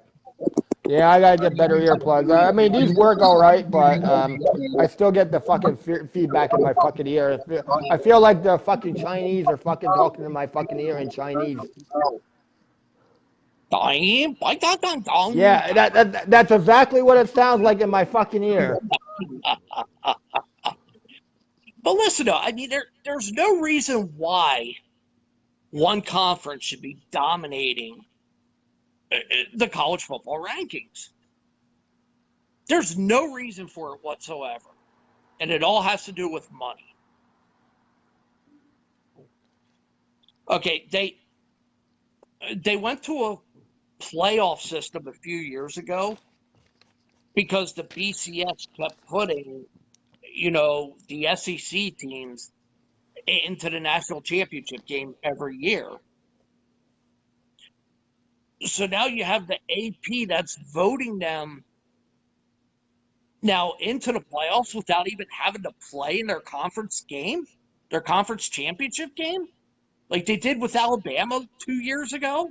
Yeah, I gotta get better earplugs. I mean, these work all right, but I still get the fucking feedback in my fucking ear. I feel like the fucking Chinese are fucking talking in my fucking ear in Chinese. Yeah, that's exactly what it sounds like in my fucking ear. But listen, I mean, there's no reason why one conference should be dominating the college football rankings. There's no reason for it whatsoever. And it all has to do with money. Okay, they went to a playoff system a few years ago because the BCS kept putting, the SEC teams into the national championship game every year. So now you have the AP that's voting them now into the playoffs without even having to play in their conference game, their conference championship game, like they did with Alabama 2 years ago.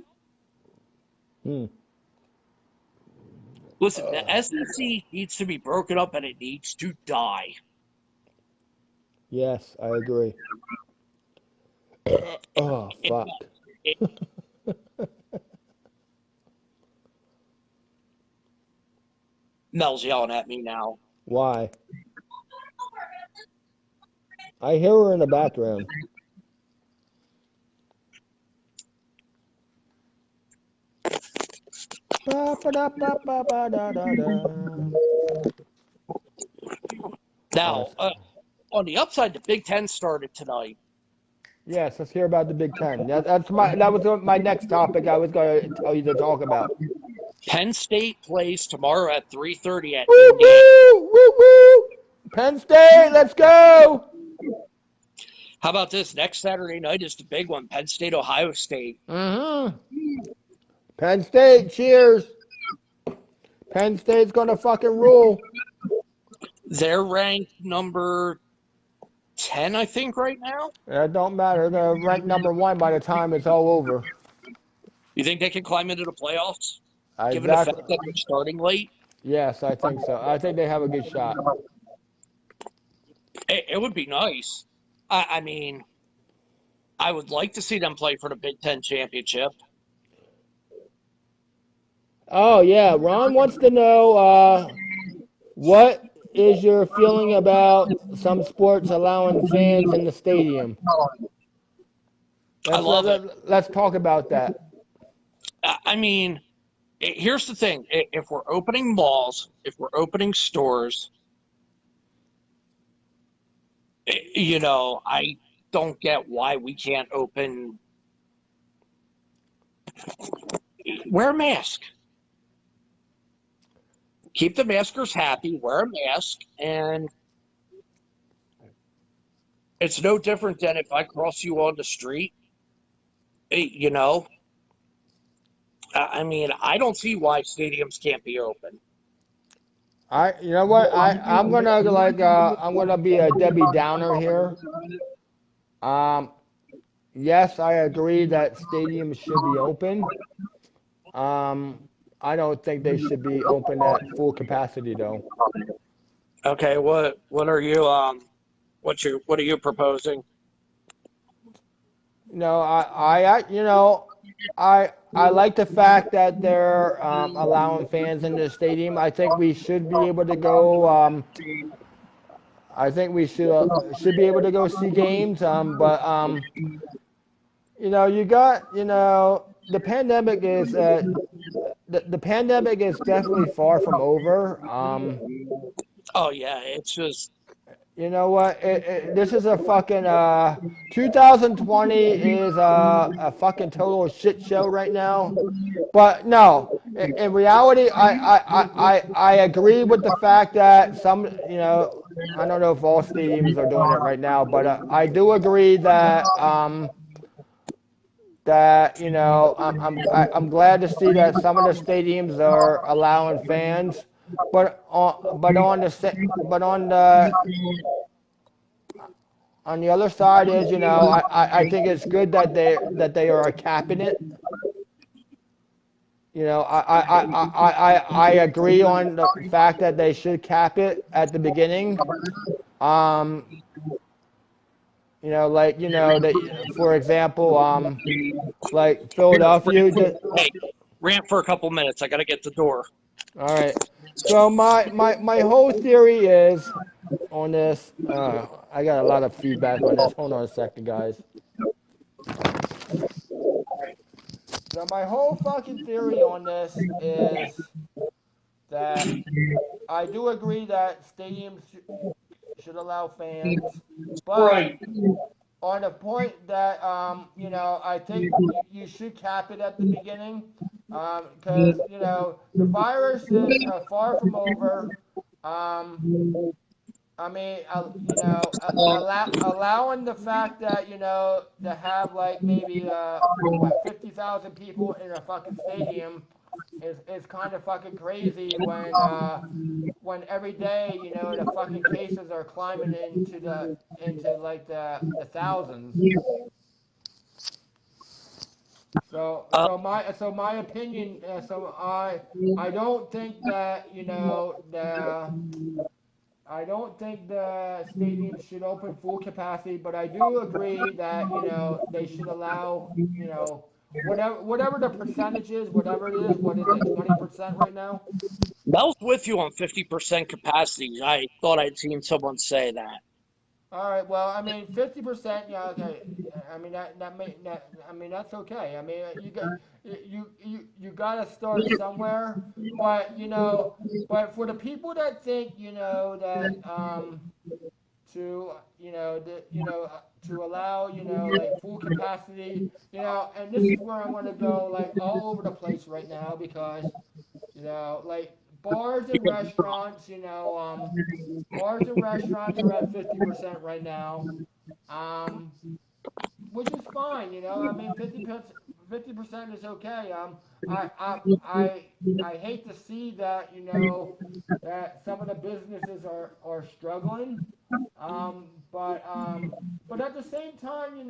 Listen, the SEC needs to be broken up and it needs to die. Yes, I agree. Oh, fuck. Mel's yelling at me now. Why? I hear her in the background. Now, on the upside, the Big Ten started tonight. Yes, let's hear about the Big Ten. That was my next topic I was going to tell you to talk about. Penn State plays tomorrow at 3:30 at Woo, Indy. woo, woo, woo. Penn State, let's go. How about this? Next Saturday night is the big one, Penn State, Ohio State. Mm-hmm. Penn State, cheers. Penn State's going to fucking rule. They're ranked number 10, I think, right now. It don't matter. They're ranked number 1 by the time it's all over. You think they can climb into the playoffs, given the Exactly. fact that they're starting late? Yes, I think so. I think they have a good shot. It would be nice. I mean, I would like to see them play for the Big Ten championship. Oh, yeah. Ron wants to know what is your feeling about some sports allowing fans in the stadium? I love it. Let's talk about that. I mean, here's the thing. If we're opening malls, if we're opening stores, I don't get why we can't wear a mask. Keep the maskers happy, wear a mask, and it's no different than if I cross you on the street. You know, I mean, I don't see why stadiums can't be open. You know what? I'm gonna be a Debbie Downer here. Um, yes, I agree that stadiums should be open. Um, I don't think they should be open at full capacity though. Okay, what are you what are you proposing? No, I like the fact that they're allowing fans into the stadium. I think we should be able to go. I think we should be able to go see games. But you got the pandemic is the pandemic is definitely far from over. Oh yeah, it's just You know what? This is a fucking 2020 is a fucking total shit show right now. But no, in reality, I agree with the fact that I don't know if all stadiums are doing it right now, but I do agree that I'm glad to see that some of the stadiums are allowing fans, but on the other side is I think it's good that they are capping it. I agree on the fact that they should cap it at the beginning. Um, for example, like Philadelphia. hey, rant for a couple minutes. I got to get the door. All right. So my whole theory is on this. I got a lot of feedback on this. Hold on a second, guys. So my whole fucking theory on this is that I do agree that stadiums should allow fans, but on the point that I think you should cap it at the beginning, because the virus is far from over. Um, I mean, allowing the fact that to have like maybe 50,000 people in a fucking stadium is kind of fucking crazy when every day the fucking cases are climbing into like the thousands. So my opinion. I don't think that I don't think the stadium should open full capacity, but I do agree that they should allow whatever the percentage is, whatever it is. What is it? 20% right now. I was with you on 50% capacity. I thought I'd seen someone say that. All right. Well, I mean, 50%. Yeah. Okay. I mean I mean that's okay. I mean you got to start somewhere, but but for the people that think that to to allow like full capacity, and this is where I want to go like all over the place right now because like bars and restaurants, bars and restaurants are at 50% right now, um, which is fine. I mean, 50% is okay. I, I, I, I hate to see that, that some of the businesses are struggling. But at the same time,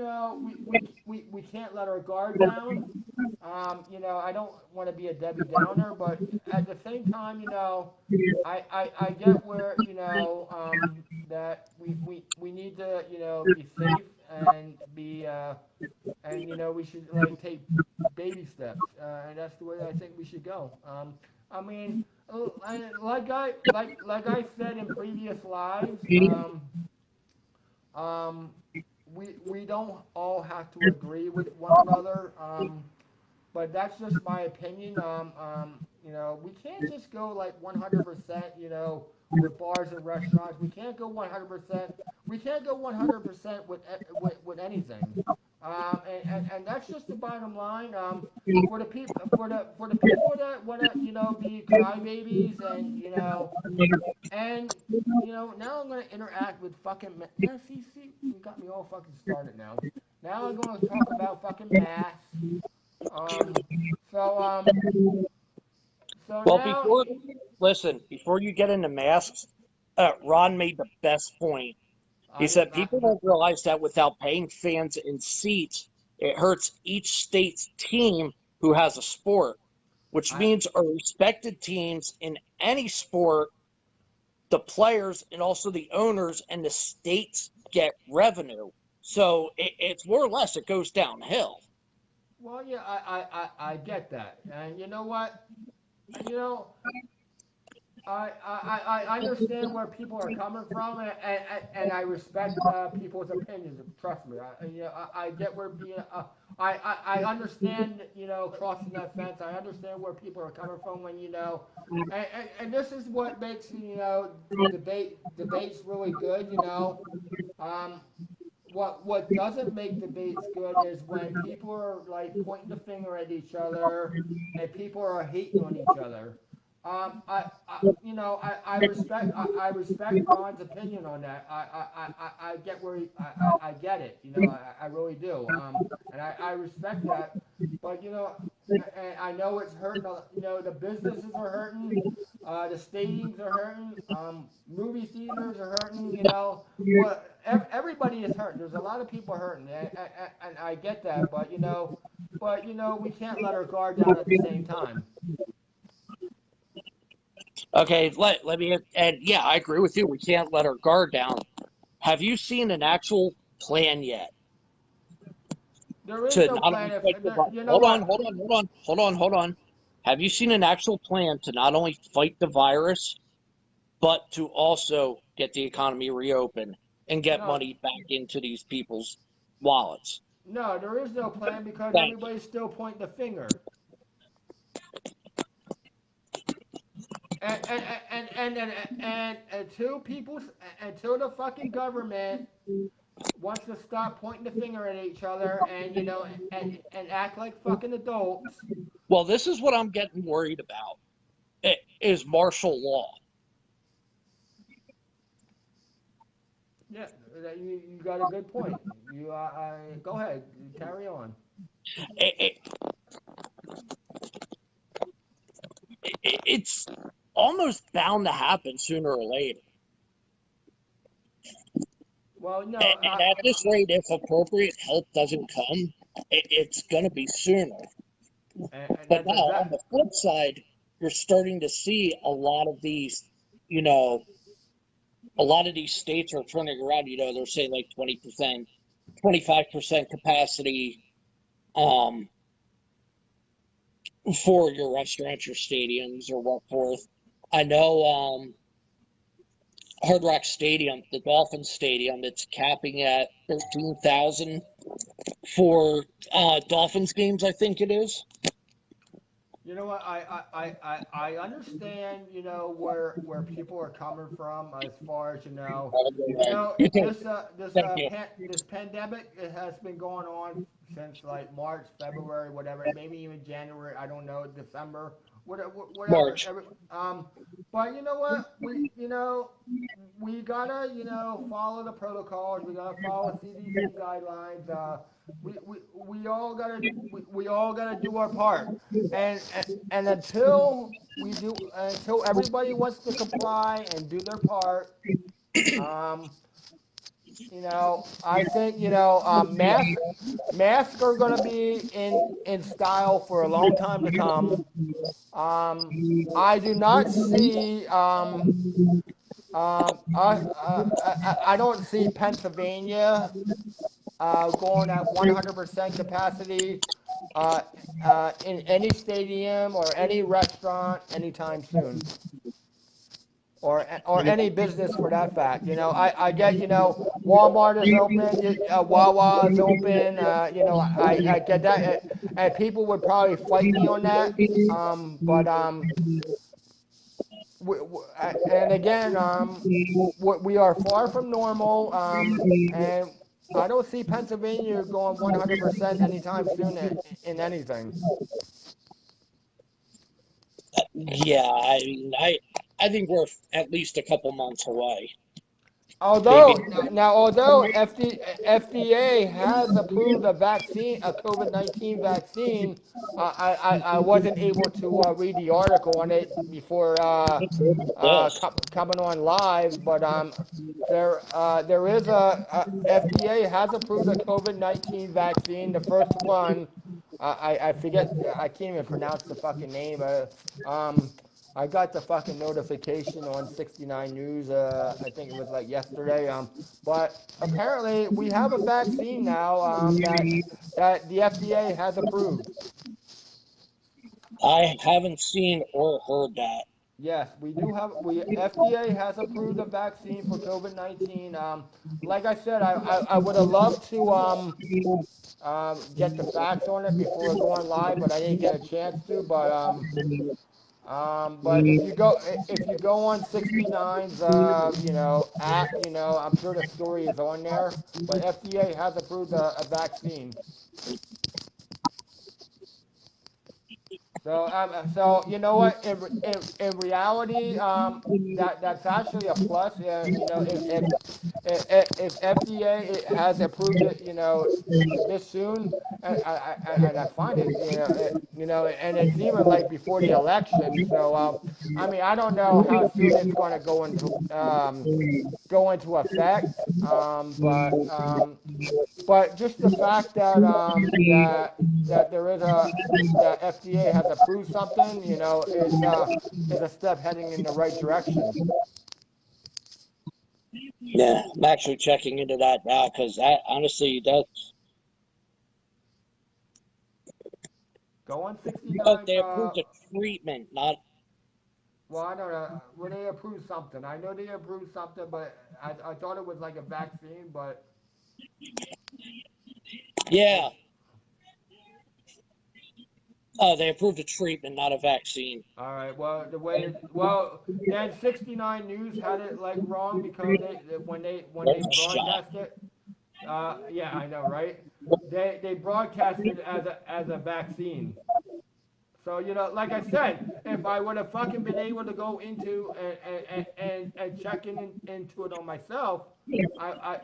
we can't let our guard down. I don't want to be a Debbie Downer, but at the same time, I get where, that we need to, be safe and be, and, we should, like, take baby steps. And that's the way I think we should go. I mean, like I said in previous lives, um, we don't all have to agree with one another. But that's just my opinion. We can't just go like 100%, with bars and restaurants. We can't go 100%. We can't go 100% with anything. And that's just the bottom line. For the people that want to be crybabies and now I'm gonna interact with fucking yeah, see you got me all fucking started now. Now I'm gonna talk about fucking masks. Um so um so Well, now before you get into masks, Ron made the best point. He I said didn't I, people don't realize that without paying fans in seats, it hurts each state's team who has a sport, which I means our respected teams in any sport, the players and also the owners and the states get revenue. So it's more or less it goes downhill. well yeah I get that. And you know what? You know I understand where people are coming from, and I respect people's opinions. Trust me, I get where I understand crossing that fence. I understand where people are coming from when and this is what makes debates really good. Um, what doesn't make debates good is when people are like pointing the finger at each other and people are hating on each other. I respect Ron's opinion on that. I get where I get it. I really do. And I respect that. But and I know it's hurting. The businesses are hurting. The stadiums are hurting. Movie theaters are hurting. Well, everybody is hurting. There's a lot of people hurting, and I get that. But we can't let our guard down at the same time. Okay, let me and yeah, I agree with you. We can't let our guard down. Have you seen an actual plan yet There is to no not plan. only If fight the virus? you know Hold on, what, hold on, hold on, hold on, hold on. Have you seen an actual plan to not only fight the virus, but to also get the economy reopened and get no, money back into these people's wallets? no, there is no plan because Thank you. everybody's still pointing the finger. And until until the fucking government wants to stop pointing the finger at each other and act like fucking adults. Well, this is what I'm getting worried about. It is martial law. Yeah, you got a good point. Go ahead, carry on. It, it's almost bound to happen sooner or later. Well, no, And at this rate, if appropriate help doesn't come, it's going to be sooner. and But that's now, on exact. the flip side, you're starting to see a lot of these, you know, a lot of these states are turning around. They're saying like 20%, 25% capacity um, for your restaurants, your stadiums, or what forth. I know Hard Rock Stadium, the Dolphins Stadium, it's capping at 13,000 for Dolphins games, I think it is. You know what? I understand. Where people are coming from as far as You too. Thank you. this pandemic it has been going on since like March, February, whatever, maybe even January. I don't know, December, whatever. March. But you know what? We gotta follow the protocols. We gotta follow CDC guidelines. We all we all gotta do our part. And until everybody wants to comply and do their part, um, I think masks are going to be in style for a long time to come. Um, I do not see I don't see Pennsylvania going at 100% capacity uh, in any stadium or any restaurant anytime soon, or any business for that fact. I get Walmart is open, Wawa is open. I get that, and people would probably fight me on that. But and again, we are far from normal, and I don't see Pennsylvania going 100% anytime soon in anything. Yeah, I mean, I think we're at least a couple months away. Maybe. Although FDA has approved a vaccine, a COVID-19 vaccine, I wasn't able to read the article on it before Yes. coming on live, but there is FDA has approved a COVID-19 vaccine, the first one. I forget, I can't even pronounce the fucking name. Um, I got the fucking notification on 69 News. I think it was like yesterday. But apparently we have a vaccine now that the FDA has approved. I haven't seen or heard that. Yes, we do have. We FDA has approved a vaccine for COVID-19. Like I said, I would have loved to get the facts on it before going live, but I didn't get a chance to. But if you go on 69's app, I'm sure the story is on there. But FDA has approved a vaccine. So you know what? In reality, that's actually a plus. If FDA has approved it, this soon, and I find it, and it's even like before the election. So I mean, I don't know how soon it's going to go into effect. But just the fact that there is that FDA has approved something, is a step heading in the right direction. Yeah, I'm actually checking into that now because that honestly, that's Go on oh, 69. they approved a treatment, not Well, I don't know. Well, they approved something. I know they approved something, but I thought it was like a vaccine. But yeah. oh, Oh, they approved a treatment, not a vaccine. all right. Then 69 News had it like wrong because when they What a shot. broadcast it. Yeah, I know, right? They broadcasted as a vaccine. So like I said, if I would have fucking been able to go into and check into it on myself, I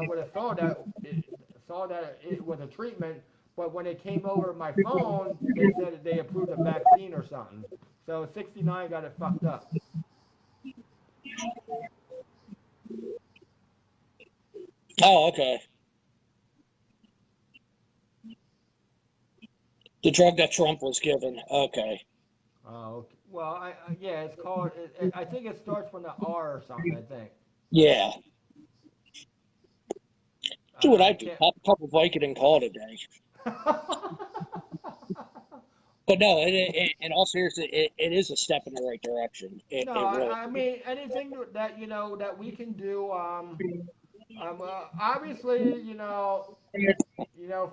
would have saw that it was a treatment. But when it came over my phone, they said they approved a vaccine or something. So 69 got it fucked up. Oh, okay. The drug that Trump was given. Okay. Oh, okay. Well, yeah, it's called. I think it starts with an R or something. I think. Yeah. Do what I I do. can't. Pop a cup of Vicodin and call it a day. But no, in all seriousness, it is a step in the right direction. No, It really. I mean anything that that we can do. Obviously,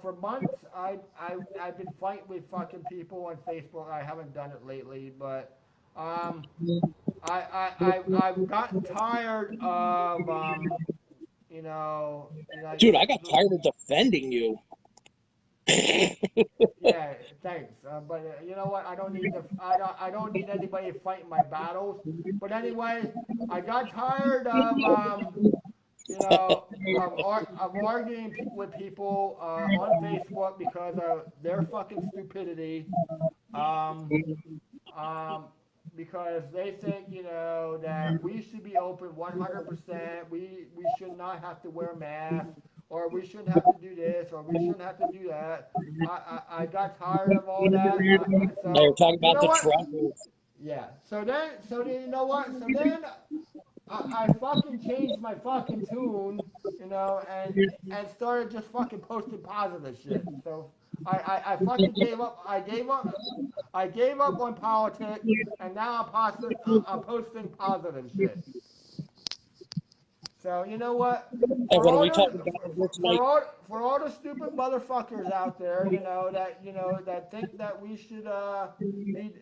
for months I've been fighting with fucking people on Facebook. I haven't done it lately, but um, I've gotten tired of Dude, I got tired of defending you. yeah, thanks. But you know what? I don't need anybody fighting my battles. But anyway, I got tired of of arguing with people on Facebook because of their fucking stupidity. Um, um, because they think that we should be open 100%. We should not have to wear masks, or we shouldn't have to do this, or we shouldn't have to do that. I got tired of all that. They were So talking you about know the what? truckers. Yeah. So then you know what? So then I fucking changed my fucking tune, and started just fucking posting positive shit. So I fucking gave up. I gave up on politics, and now I'm posting positive shit. So you know what? And For what are all we the talking about here for tonight? all the stupid motherfuckers out there, that think that we should be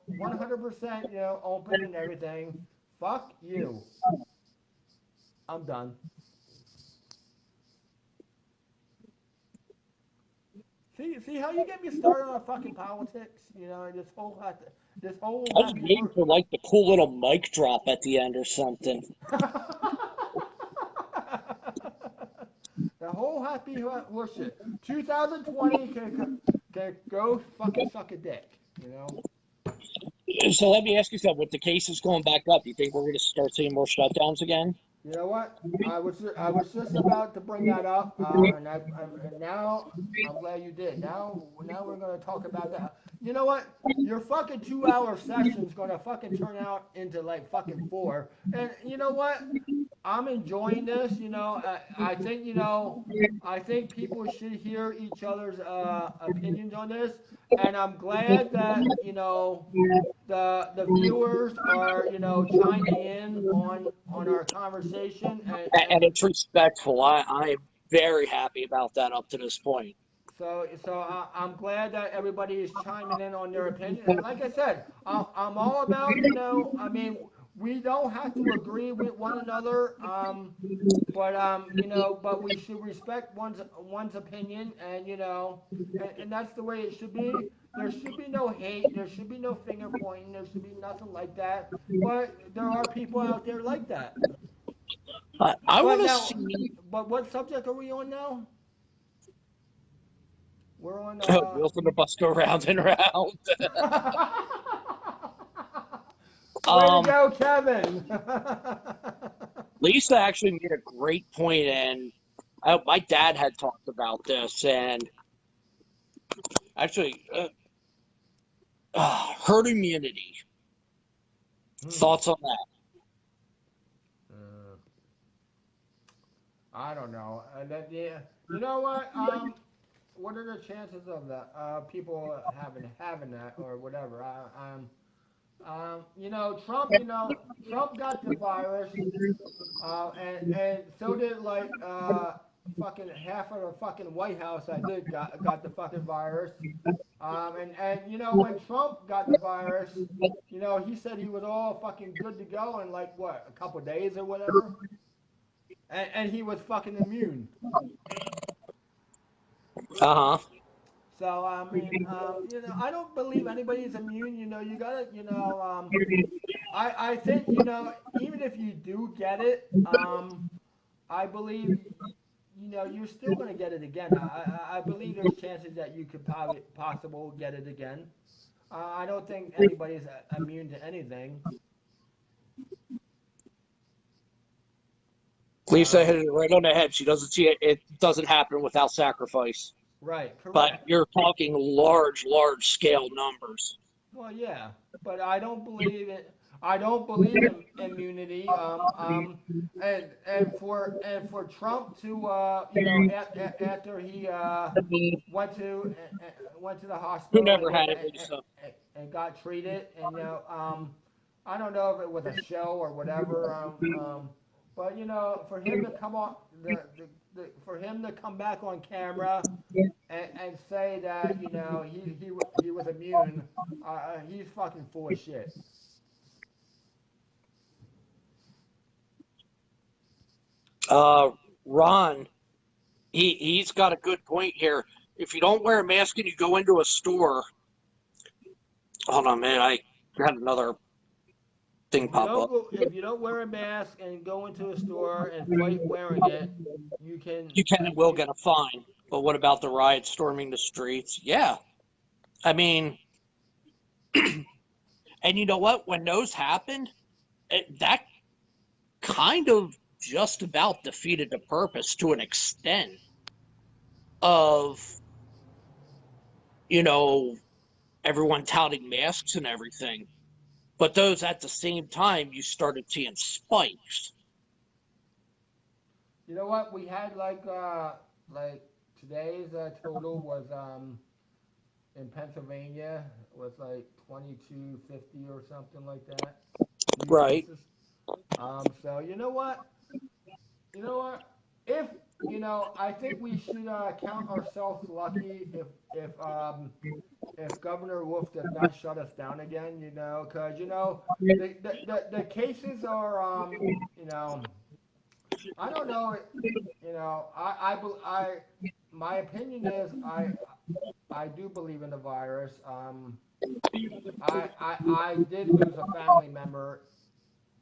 100% open and everything. Fuck you. I'm done. See how you get me started on fucking politics? You know, this whole I was happy waiting word. for like the cool little mic drop at the end or something. The whole happy worship. 2020 can go fucking suck a dick. You know. So let me ask you something. With the cases going back up, do you think we're going to start seeing more shutdowns again? You know what? I was just about to bring that up, and now I'm glad you did. Now we're gonna talk about that. You know what? Your fucking 2 hour session's gonna fucking turn out into like fucking 4. And you know what? I'm enjoying this. I think I think people should hear each other's opinions on this, and I'm glad that the viewers are chiming in on our conversation And and it's respectful. I'm very happy about that up to this point. I'm glad that everybody is chiming in on their opinion. And like I said, I'm all about I mean, we don't have to agree with one another, but we should respect one's opinion, and that's the way it should be. There should be no hate. There should be no finger pointing. There should be nothing like that. But there are people out there like that. I But want to now, see. but what subject are we on now? We're on. Wheels on the bus go round and round. Way to um, go, Kevin. Lisa actually made a great point, and my dad had talked about this, and actually, herd immunity. Hmm. Thoughts on that? Uh, I don't know. Yeah, you know what? What are the chances of that? People having that or whatever. Trump. Trump got the virus, and so did like fucking half of the fucking White House. I did got the fucking virus. And when Trump got the virus, he said he was all fucking good to go in like what a couple days or whatever, and he was fucking immune. Uh huh. So I mean, I don't believe anybody's immune. You gotta, I think even if you do get it, I believe you're still gonna get it again. I believe there's chances that you could probably possible get it again. I don't think anybody's immune to anything. Lisa hit Um, it right on the head. She doesn't see it. It doesn't happen without sacrifice. right, But correct. you're talking large scale numbers. Well, yeah, but I don't believe it. I don't believe in immunity. And for Trump to after he went to went to the Who hospital never had it, Lisa? and got treated, and I don't know if it was a show or whatever. But for him to come on for him to come back on camera and say that he was immune, he's fucking full of shit. Uh, Ron, he's got a good point here. If you don't wear a mask and you go into a store, hold on, man, I had another thing pop up. If you don't wear a mask and go into a store and fight wearing it, you can You can and will you get a fine. But what about the riots storming the streets? Yeah, I mean, and you know what? When those happened, that kind of just about defeated the purpose to an extent of you know everyone touting masks and everything. But those at the same time, you started seeing spikes. you know what we had like today's total was in Pennsylvania was like 2250 or something like that. New Right. cases. So you know what? If I think we should count ourselves lucky if Governor Wolf does not shut us down again. Because the cases are I don't know. My opinion is I do believe in the virus. I did lose a family member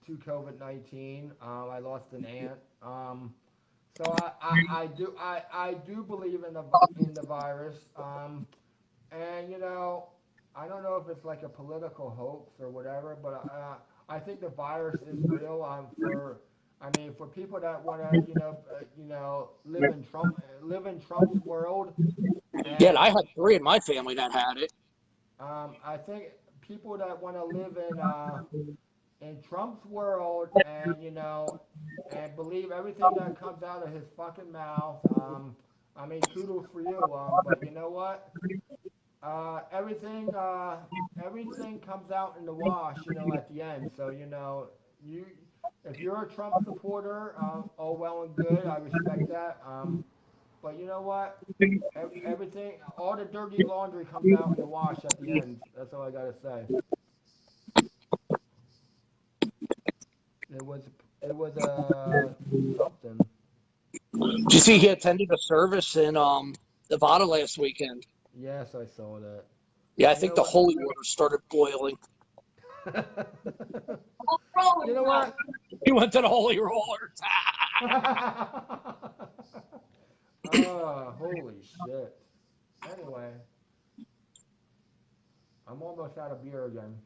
to COVID-19. I lost an aunt. So I do believe in the virus. And I don't know if it's like a political hoax or whatever, but I think the virus is real. For people that want to live in Trump's world, Yeah, and I and had 3 in my family that had it. I think people that want to live in Trump's world, and and believe everything that comes out of his fucking mouth. Kudos for you. But you know what? Uh, everything uh, everything comes out in the wash, at the end. So you if you're a Trump supporter, all well and good. I respect that. But you know what? Everything, all the dirty laundry comes out in the wash at the end. That's all I gotta say. It was it was something. Did you see he attended a service in Nevada last weekend? Yes, I saw that. Yeah, I You think know the what? holy water started boiling. You know what? He went to the holy rollers. Holy shit. Anyway, I'm almost out of beer again.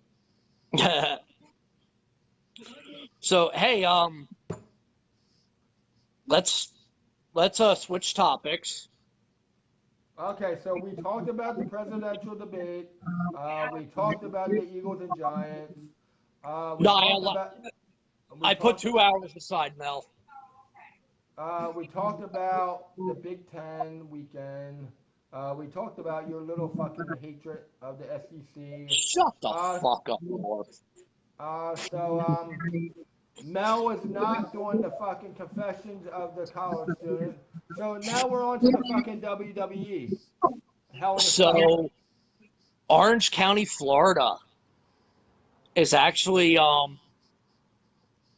So hey, let's switch topics. Okay, so we talked about the presidential debate. We talked about the Eagles and Giants. We No, talked about we I put talked 2 hours aside, Mel. we talked about the Big Ten weekend. We talked about your little fucking hatred of the SEC. Shut the Uh, fuck up, Lord. so Mel is not doing the fucking confessions of the college student. So now we're on to the fucking WWE. Hell in a Cell. So Orange County, Florida, is actually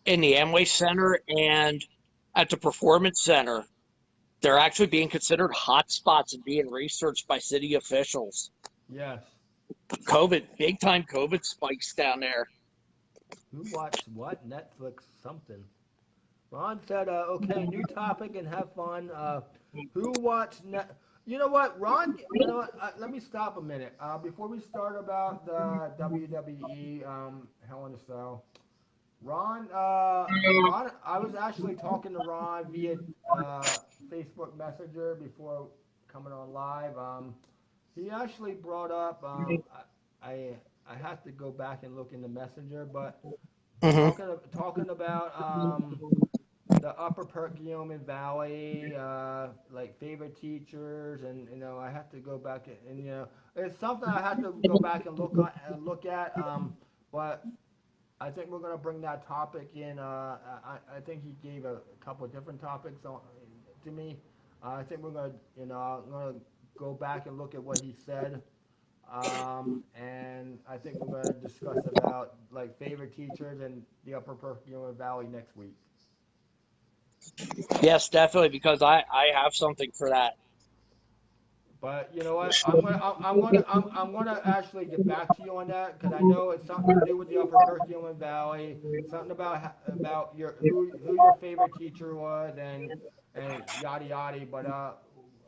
in the Amway Center and at the Performance Center. They're actually being considered hot spots and being researched by city officials. Yes. Big time COVID spikes down there. Who watched what? Netflix something. Ron said, okay, new topic and have fun. Who watched Net? You know what, Ron? You know what? Let me stop a minute. Before we start about the WWE Hell in a Cell, Ron, I was actually talking to Ron via Facebook Messenger before coming on live. He actually brought up. I I have to go back and look in the messenger, but Mm-hmm. talking about the Upper Perkiomen Valley, like favorite teachers, and I have to go back and it's something I have to go back and look at. But I think we're gonna bring that topic in. I think he gave a couple of different topics to me. I think we're gonna I'm gonna go back and look at what he said. And I think we're going to discuss about like favorite teachers in the Upper Perkiomen Valley next week. Yes, definitely, because I have something for that. But you know what? I'm gonna actually get back to you on that because I know it's something to do with the Upper Perkiomen Valley, something about your who your favorite teacher was and yada yada. But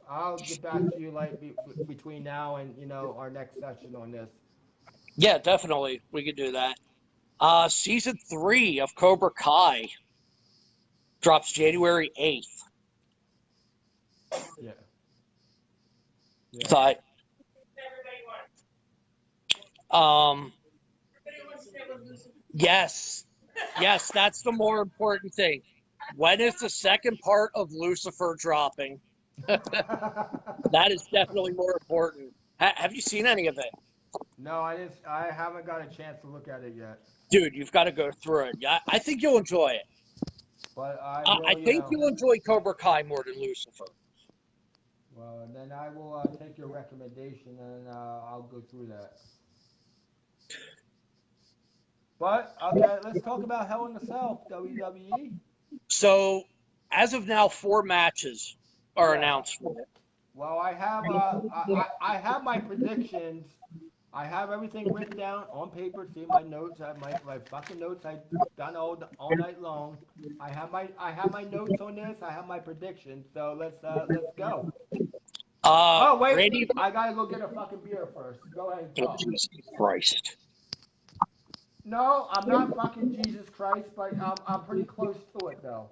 I'll get back to you like between now and our next session on this. Yeah, definitely, we could do that. Season 3 of Cobra Kai drops January 8th. Yeah. Yeah. But um, yes, yes, that's the more important thing. When is the second part of Lucifer dropping? That is definitely more important. Have you seen any of it? No, I didn't. I haven't got a chance to look at it yet. Dude, you've got to go through it. Yeah, I think you'll enjoy it. But I I will, think you'll enjoy Cobra Kai more than Lucifer. Well, then I will take your recommendation and I'll go through that. But okay, let's talk about Hell in a Cell, WWE. So, as of now, 4 matches are Yes, announced for it. Well, I have my predictions. I have everything written down on paper. See my notes. I have my fucking notes. I've done all night long. I have my notes on this. I have my predictions. So let's go. Oh wait, Randy. I gotta go get a fucking beer first. Go ahead and Oh, talk. Jesus Christ. No, I'm not fucking Jesus Christ, but I'm pretty close to it though.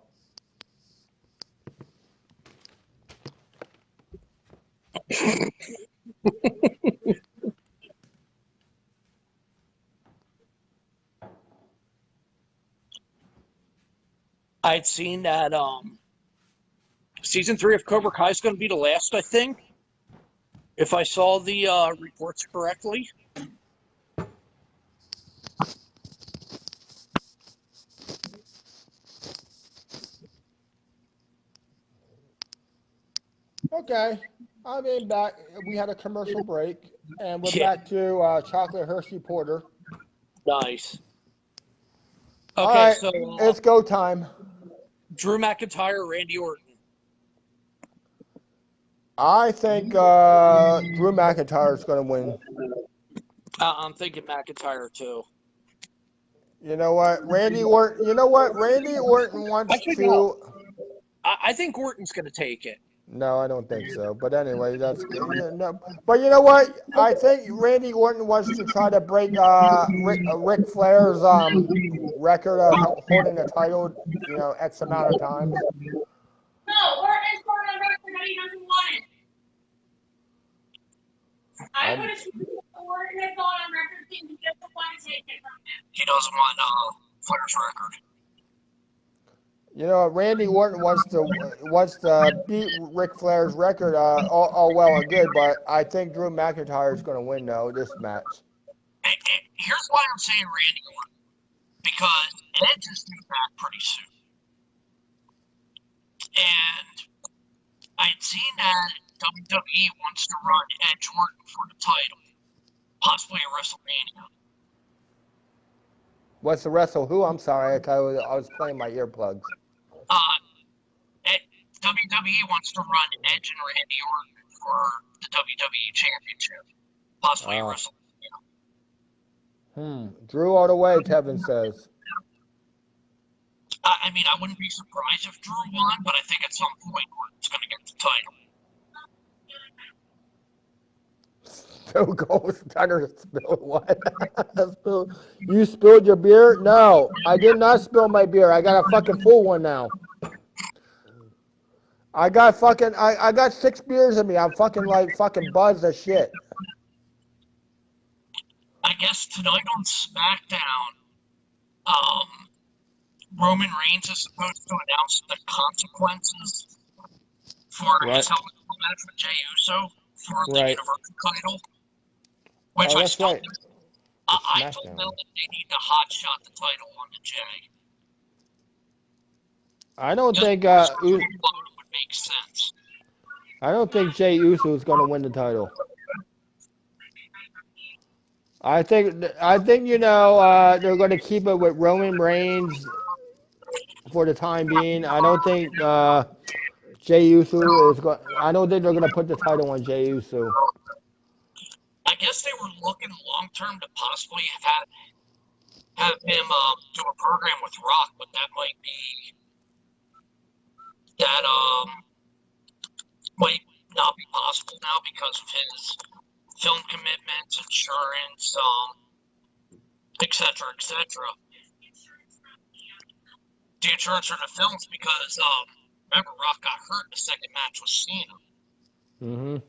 I'd seen that season 3 of Cobra Kai is going to be the last, I think, if I saw the reports correctly. Okay, I mean back. We had a commercial break, and we're Yeah, back to Chocolate Hershey Porter. nice. All Okay, right, so it's go time. Drew McIntyre, Randy Orton. I think Drew McIntyre is going to win. I'm thinking McIntyre too. You know what, Randy Orton? You know what, Randy Orton I wants think to. I think Orton's going to take it. No, I don't think so. But anyway, that's good. Yeah, no. But you know what? I think Randy Orton wants to try to break Ric Flair's record of holding the title. X amount of times. No, Orton's going on record that he doesn't want it. I I'm, would assume Orton has gone on record saying he doesn't want to take it from him. He doesn't want Flair's record. Randy Orton wants to beat Ric Flair's record. All well and good, but I think Drew McIntyre is going to win though this match. And here's why I'm saying Randy Orton. Because Edge is due back pretty soon. And I'd seen that WWE wants to run Edge Orton for the title, possibly at WrestleMania. What's the wrestle? Who? I'm sorry, I was playing my earplugs. WWE wants to run Edge and Randy Orton for the WWE Championship, possibly at WrestleMania. Drew all the way, Tevin says. I mean, I wouldn't be surprised if Drew won, but I think at some point Orton's going to get the title. Still Ghost Gunner spilled what? You spilled your beer? No, I did not spill my beer. I got a fucking full one now. I got 6 beers in me. I'm fucking buzzed as shit. I guess tonight on SmackDown, Roman Reigns is supposed to announce the consequences for his Hell in a Cell match with Jey Uso for the Universal title. Which I still think, I still feel that they need to hot shot the title on the Jey. I don't think would make sense. I don't think Jey Uso is going to win the title. I think they're going to keep it with Roman Reigns for the time being. I don't think Jey Uso is going. I don't think they're going to put the title on Jey Uso. I guess they were looking long term to possibly have him do a program with Rock, but that might not be possible now because of his film commitments, insurance, etc., etc. The insurance for the films because remember Rock got hurt in the second match with Cena.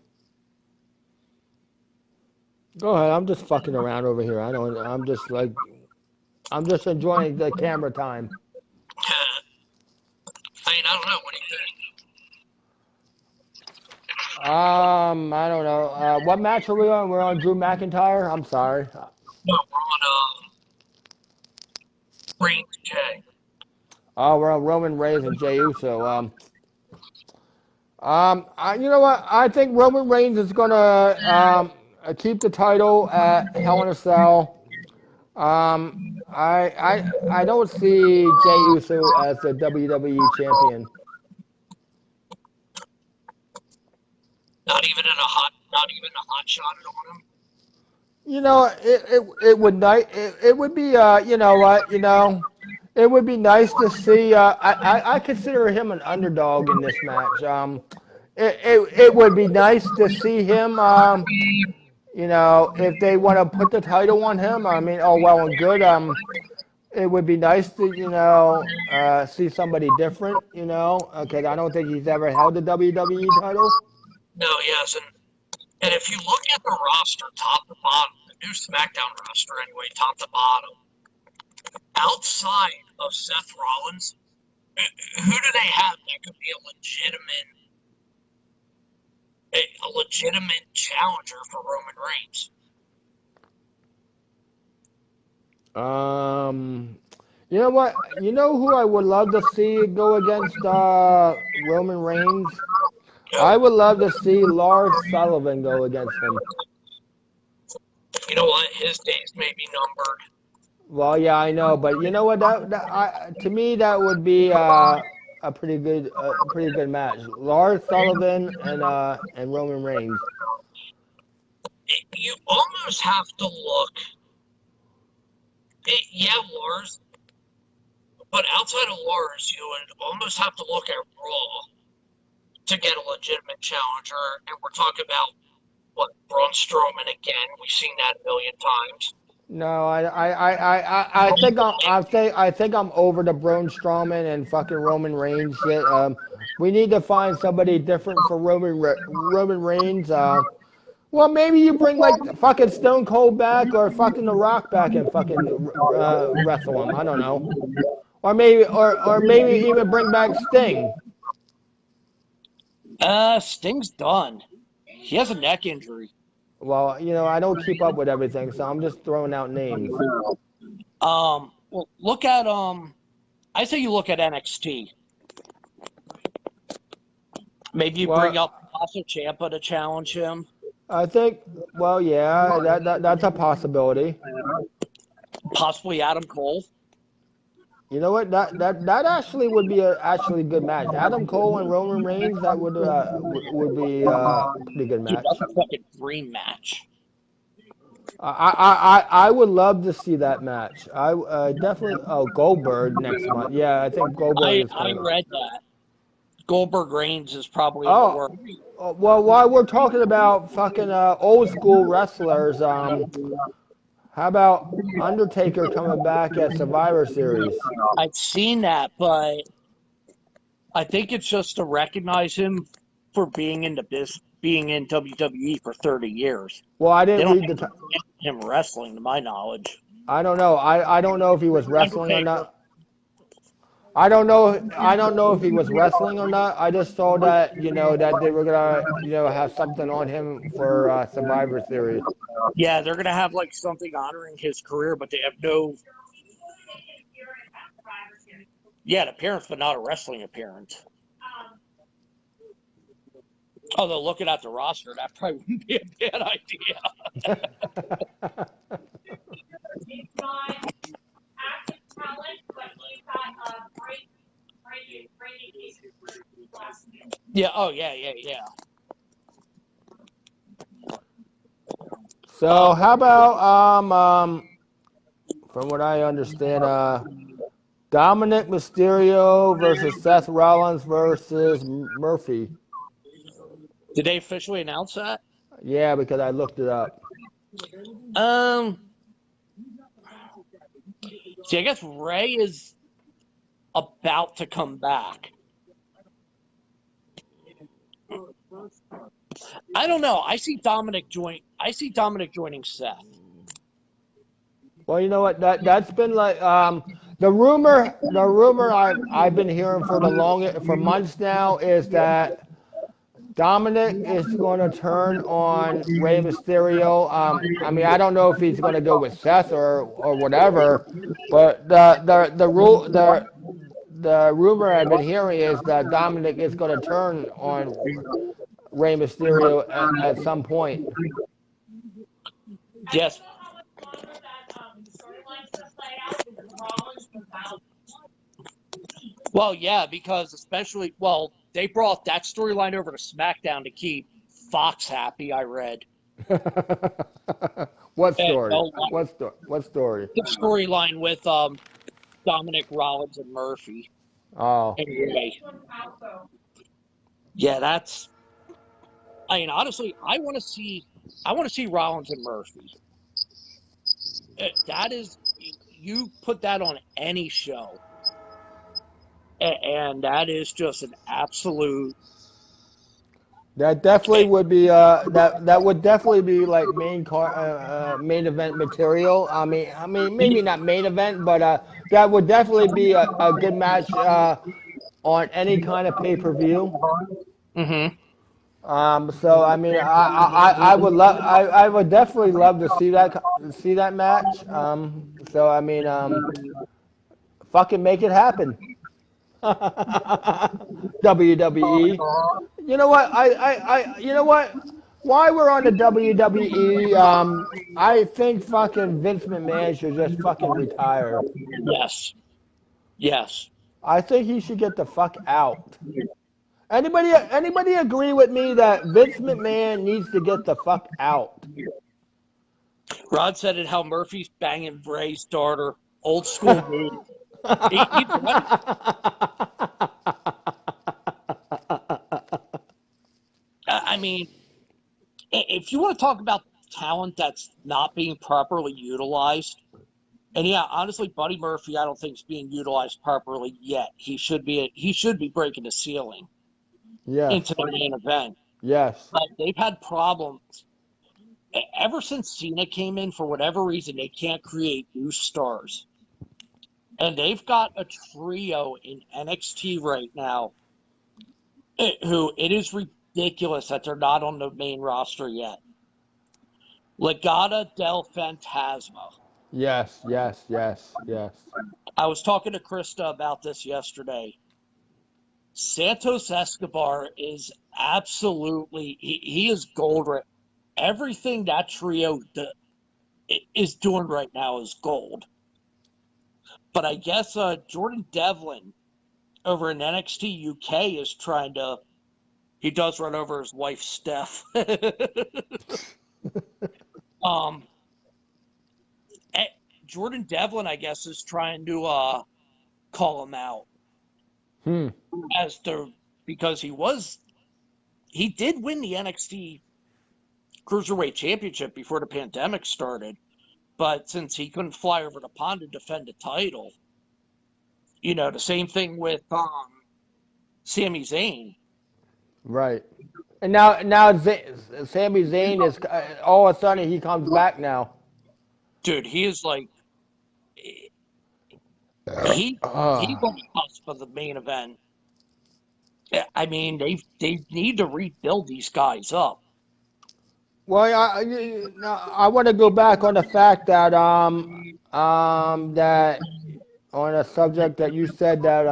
Go ahead. I'm just fucking around over here. I'm just enjoying the camera time. I mean, I don't know. What do you think? I don't know. What match are we on? We're on Drew McIntyre. I'm sorry. No, we're on Reigns and Jey. Oh, we're on Roman Reigns and Jey Uso. You know what? I think Roman Reigns is gonna keep the title at Hell in a Cell. I don't see Jey Uso as the WWE champion. Not even a hot shot on him. You know, it would be you know what, it would be nice to see. I consider him an underdog in this match. It would be nice to see him. If they want to put the title on him, I mean, oh well and good. It would be nice to see somebody different. Because I don't think he's ever held the WWE title. No, he hasn't. And if you look at the roster, top to bottom, the new SmackDown roster anyway, top to bottom, outside of Seth Rollins, who do they have that could be a legitimate challenger for Roman Reigns? You know what? You know who I would love to see go against Roman Reigns? I would love to see Lars Sullivan go against him. You know what? His days may be numbered. Well, yeah, I know, but you know what? To me, that would be a pretty good match. Lars Sullivan and Roman Reigns. You almost have to look. Yeah, Lars. But outside of Lars, you would almost have to look at Raw to get a legitimate challenger. And we're talking about, what, Braun Strowman again. We've seen that a million times. No, I think I'm over the Braun Strowman and fucking Roman Reigns shit. We need to find somebody different for Roman Reigns. Well, maybe you bring like fucking Stone Cold back or fucking The Rock back and fucking wrestle him. I don't know. Or maybe even bring back Sting. Sting's done. He has a neck injury. Well, I don't keep up with everything, so I'm just throwing out names. Well, look at I say you look at NXT. Maybe you bring up Tommaso Ciampa to challenge him. I think, well, yeah, that's a possibility. Possibly Adam Cole. You know what? That actually would be a actually good match. Adam Cole and Roman Reigns. That would be a pretty good match. That's a fucking dream match. I would love to see that match. I definitely. Oh, Goldberg next month. Yeah, I think Goldberg is I coming. read that. Goldberg Reigns is probably in the works. Well, while we're talking about fucking old school wrestlers, how about Undertaker coming back at Survivor Series? I've seen that, but I think it's just to recognize him for being in WWE for 30 years. Well, I didn't read him wrestling, to my knowledge. I don't know. I don't know if he was wrestling or not. I don't know if he was wrestling or not. I just saw that that they were gonna have something on him for Survivor Series. Yeah, they're gonna have like something honoring his career, but they have no. Yeah, an appearance, but not a wrestling appearance. Although looking at the roster, that probably wouldn't be a bad idea. He's not active talent, but he's got a great Yeah. Oh, yeah. So how about from what I understand, Dominic Mysterio versus Seth Rollins versus Murphy. Did they officially announce that? Yeah, because I looked it up. See, I guess Ray is about to come back. I don't know. I see Dominic joining Seth. Well, you know what? That's been like the rumor I've been hearing for months now is that Dominic is going to turn on Rey Mysterio. I mean, I don't know if he's going to go with Seth or whatever, but the rumor I've been hearing is that Dominic is going to turn on Rey Mysterio at some point. Yes. Well, yeah, because they brought that storyline over to SmackDown to keep Fox happy, I read. What And story? they'll like What story? the storyline with Dominic Rollins and Murphy. Oh, Anyway, Also, yeah, that's. I mean, honestly, I want to see Rollins and Murphy. That is, you put that on any show, and that is just an absolute. that definitely would be that would definitely be like main event material. I mean maybe not main event, but that would definitely be a good match on any kind of pay-per-view. Mm-hmm. So I mean, I would definitely love to see that match. So I mean, fucking make it happen. WWE. You know what? You know what? Why we're on the WWE? I think fucking Vince McMahon should just fucking retire. Yes. Yes. I think he should get the fuck out. Anybody agree with me that Vince McMahon needs to get the fuck out? Rod said it how Murphy's banging Bray's daughter. Old school move. He's right. I mean, if you want to talk about talent that's not being properly utilized, and yeah, honestly, Buddy Murphy, I don't think is being utilized properly yet. He should be breaking the ceiling into Yes, the main event. yes, But they've had problems ever since Cena came in. For whatever reason, they can't create new stars, and they've got a trio in NXT right now. Who it is ridiculous that they're not on the main roster yet. Legata del Fantasma. yes, yes, yes, yes. I was talking to Krista about this yesterday. Santos Escobar is absolutely he is gold. Everything that trio is doing right now is gold. But I guess Jordan Devlin over in NXT UK is trying to. He does run over his wife Steph. um, Jordan Devlin, I guess, is trying to call him out Hmm. as to because he did win the NXT Cruiserweight Championship before the pandemic started, but since he couldn't fly over the pond to defend the title, the same thing with Sami Zayn. Right. And now Sami Zayn is all of a sudden he comes back now. Dude, he is like he's on the cusp of the main event. I mean, they need to rebuild these guys up. Well, I want to go back on the fact that that on a subject that you said that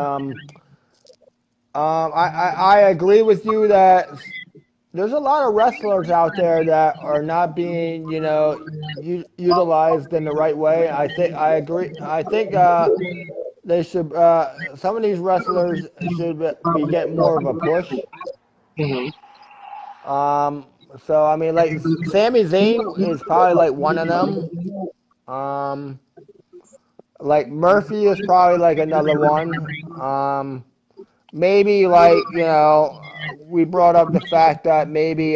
I agree with you that there's a lot of wrestlers out there that are not being utilized in the right way. I agree. I think they should. Some of these wrestlers should be getting more of a push. Mm-hmm. So I mean, like Sami Zayn is probably like one of them. Um, like Murphy is probably like another one. Maybe like we brought up the fact that maybe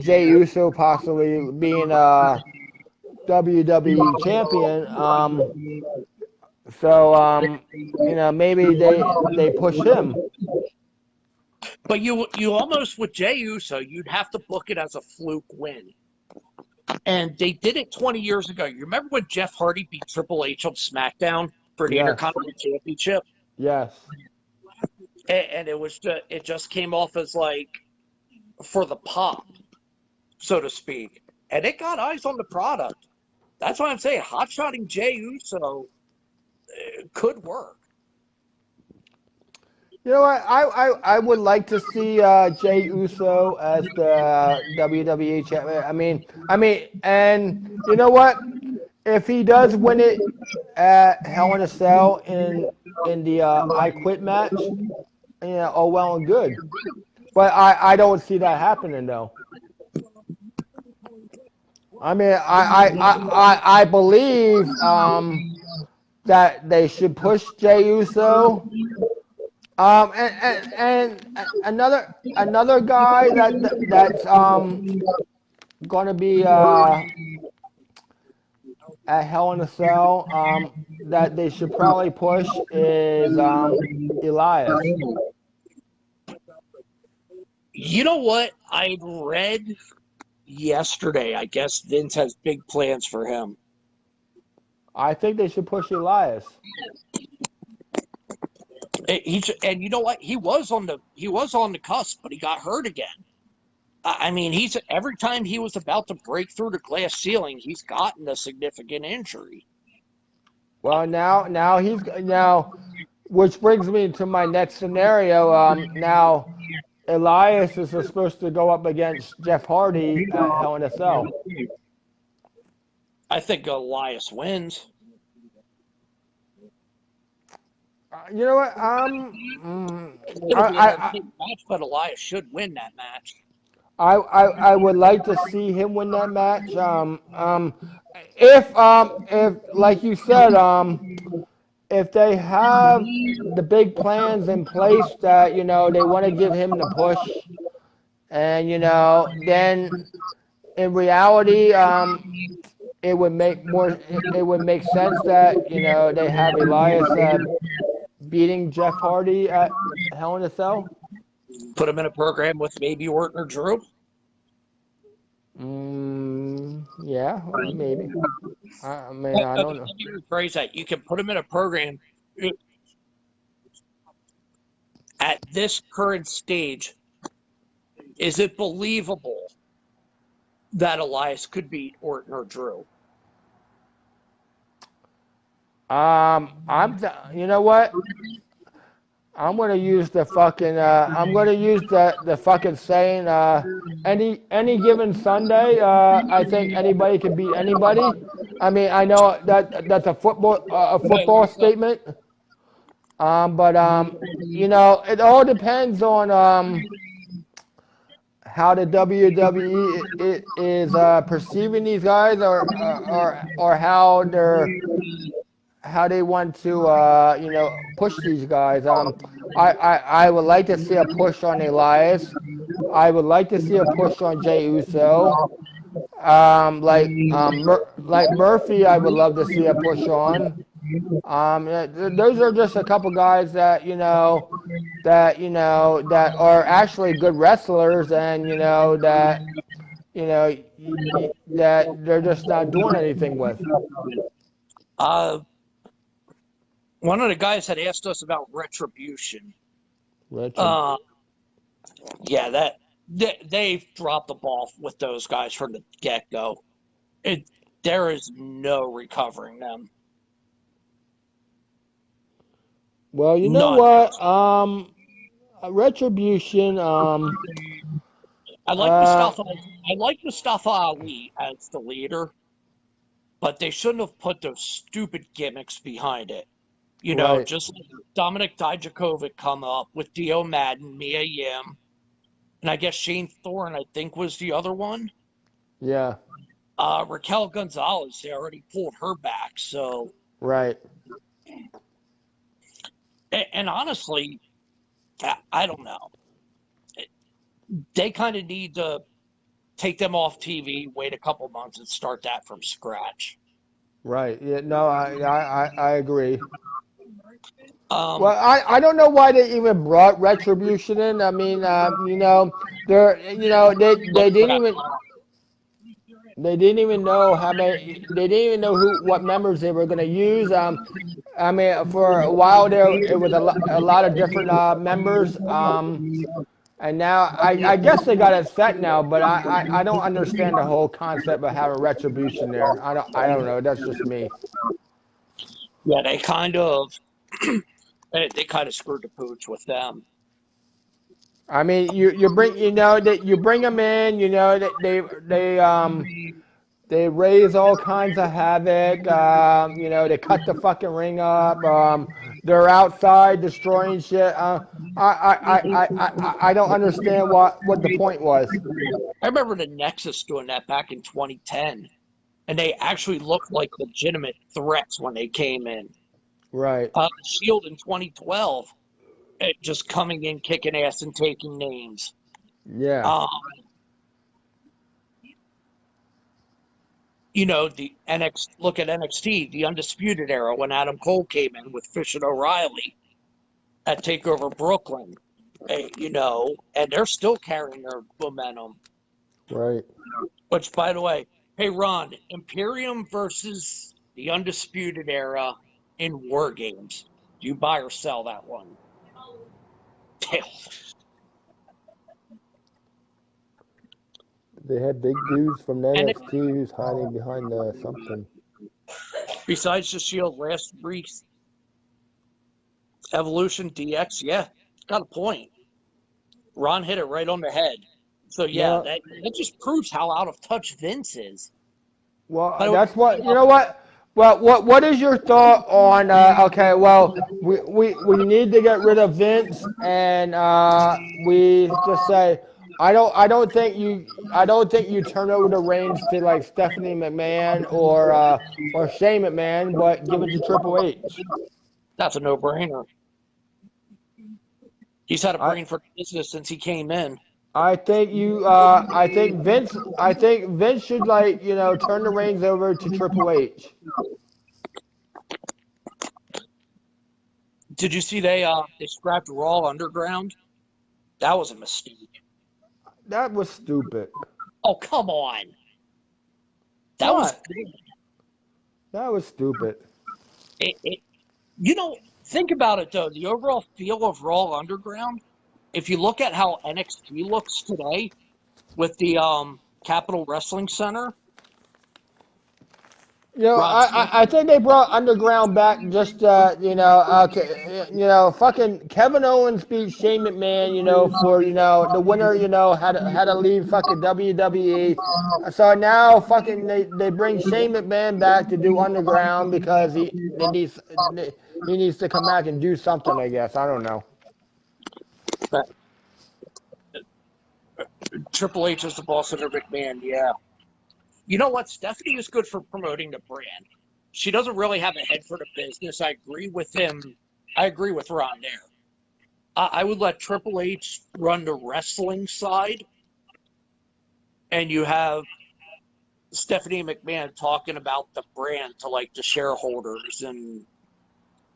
Jey Uso possibly being a WWE champion. So maybe they push him. But you almost with Jey Uso, you'd have to book it as a fluke win. And they did it 20 years ago. You remember when Jeff Hardy beat Triple H on SmackDown for the Yes. Intercontinental Championship? Yes. And it just came off as like for the pop, so to speak. And it got eyes on the product. That's why I'm saying hot-shotting Jey Uso could work. You know what? I would like to see Jey Uso as the WWE champion. And you know what? If he does win it at Hell in a Cell in the I Quit match, oh well and good. But I don't see that happening though. I mean, I believe that they should push Jey Uso. And another guy that's gonna be at Hell in a Cell that they should probably push is Elias. You know what? I read yesterday. I guess Vince has big plans for him. I think they should push Elias. And you know what? He was on the cusp, but he got hurt again. I mean, he's every time he was about to break through the glass ceiling, he's gotten a significant injury. Well, now, which brings me to my next scenario. Now Elias is supposed to go up against Jeff Hardy at Hell in a Cell. I think Elias wins. You know what? It's going to be an entertaining match, but Elias should win that match. I would like to see him win that match. If like you said, if they have the big plans in place that they want to give him the push, and then in reality, it would make sense that they have Elias beating Jeff Hardy at Hell in a Cell. Put him in a program with maybe Orton or Drew. Yeah, maybe. I mean, I don't know. Let me rephrase that. You can put him in a program at this current stage. Is it believable that Elias could beat Orton or Drew? You know what? I'm gonna use the fucking. I'm gonna use the fucking saying. Any given Sunday, I think anybody can beat anybody. I mean, I know that's a football statement. But it all depends on how the WWE is perceiving these guys, or how they want to push these guys. I would like to see a push on Elias. I would like to see a push on Jey Uso. Like Murphy, I would love to see a push on. Those are just a couple guys that that are actually good wrestlers, and that that they're just not doing anything with. One of the guys had asked us about Retribution. Richard. Yeah, they've dropped the ball with those guys from the get-go. There is no recovering them. Well, you know what? Retribution. I like Mustafa Ali as the leader, but they shouldn't have put those stupid gimmicks behind it. Right. Just like Dominic Dijakovic come up with Dio Madden, Mia Yim, and I guess Shane Thorne, I think, was the other one. Yeah. Raquel Gonzalez, they already pulled her back, so. Right. And honestly, I don't know. They kind of need to take them off TV, wait a couple months, and start that from scratch. Right. Yeah. No, I agree. Well, I don't know why they even brought Retribution in. I mean, they didn't even know how many. They didn't even know what members they were going to use. I mean, for a while there, it was a lot of different members. And now I guess they got it set now, but I don't understand the whole concept of having Retribution there. I don't know. That's just me. Yeah, they kind of screwed the pooch with them. I mean, you bring them in, that they raise all kinds of havoc. They cut the fucking ring up. they're outside destroying shit. I don't understand what the point was. I remember the Nexus doing that back in 2010, and they actually looked like legitimate threats when they came in. Right. Shield in 2012, just coming in, kicking ass, and taking names. Yeah. You know, look at NXT, the Undisputed Era, when Adam Cole came in with Fish and O'Reilly at TakeOver Brooklyn. You know, and they're still carrying their momentum. Right. Which, by the way, hey Ron, Imperium versus the Undisputed Era in War Games. Do you buy or sell that one? They had big dudes from And NXT who's hiding behind something. besides the Shield, last week's Evolution DX, yeah, got a point. Ron hit it right on the head. So yeah, No, that just proves how out of touch Vince is. well, But that's what you know. What? Well, what is your thought on? Okay, well, we need to get rid of Vince, and we just say I don't think you turn over the reins to like Stephanie McMahon or Shane McMahon, but give it to Triple H. that's a no-brainer. He's had a I brain for business since he came in. I think I think Vince should like turn the reins over to Triple H. Did you see they scrapped Raw Underground? That was a mistake. That was stupid. Oh, come on. That was What? That was stupid. it. You know, think about it though. The overall feel of Raw Underground. If you look at how NXT looks today with the Capitol Wrestling Center, Rod Smith. I think they brought Underground back just fucking Kevin Owens beat Shane McMahon, for the winner, had to leave fucking WWE. So now fucking they bring Shane McMahon back to do Underground because he needs to come back and do something, I guess. I don't know. Triple H is the boss under McMahon. Yeah. You know what? Stephanie is good for promoting the brand. She doesn't really have a head for the business. I agree with him. I agree with Ron there. I would let Triple H run the wrestling side, and you have Stephanie McMahon talking about the brand to like the shareholders and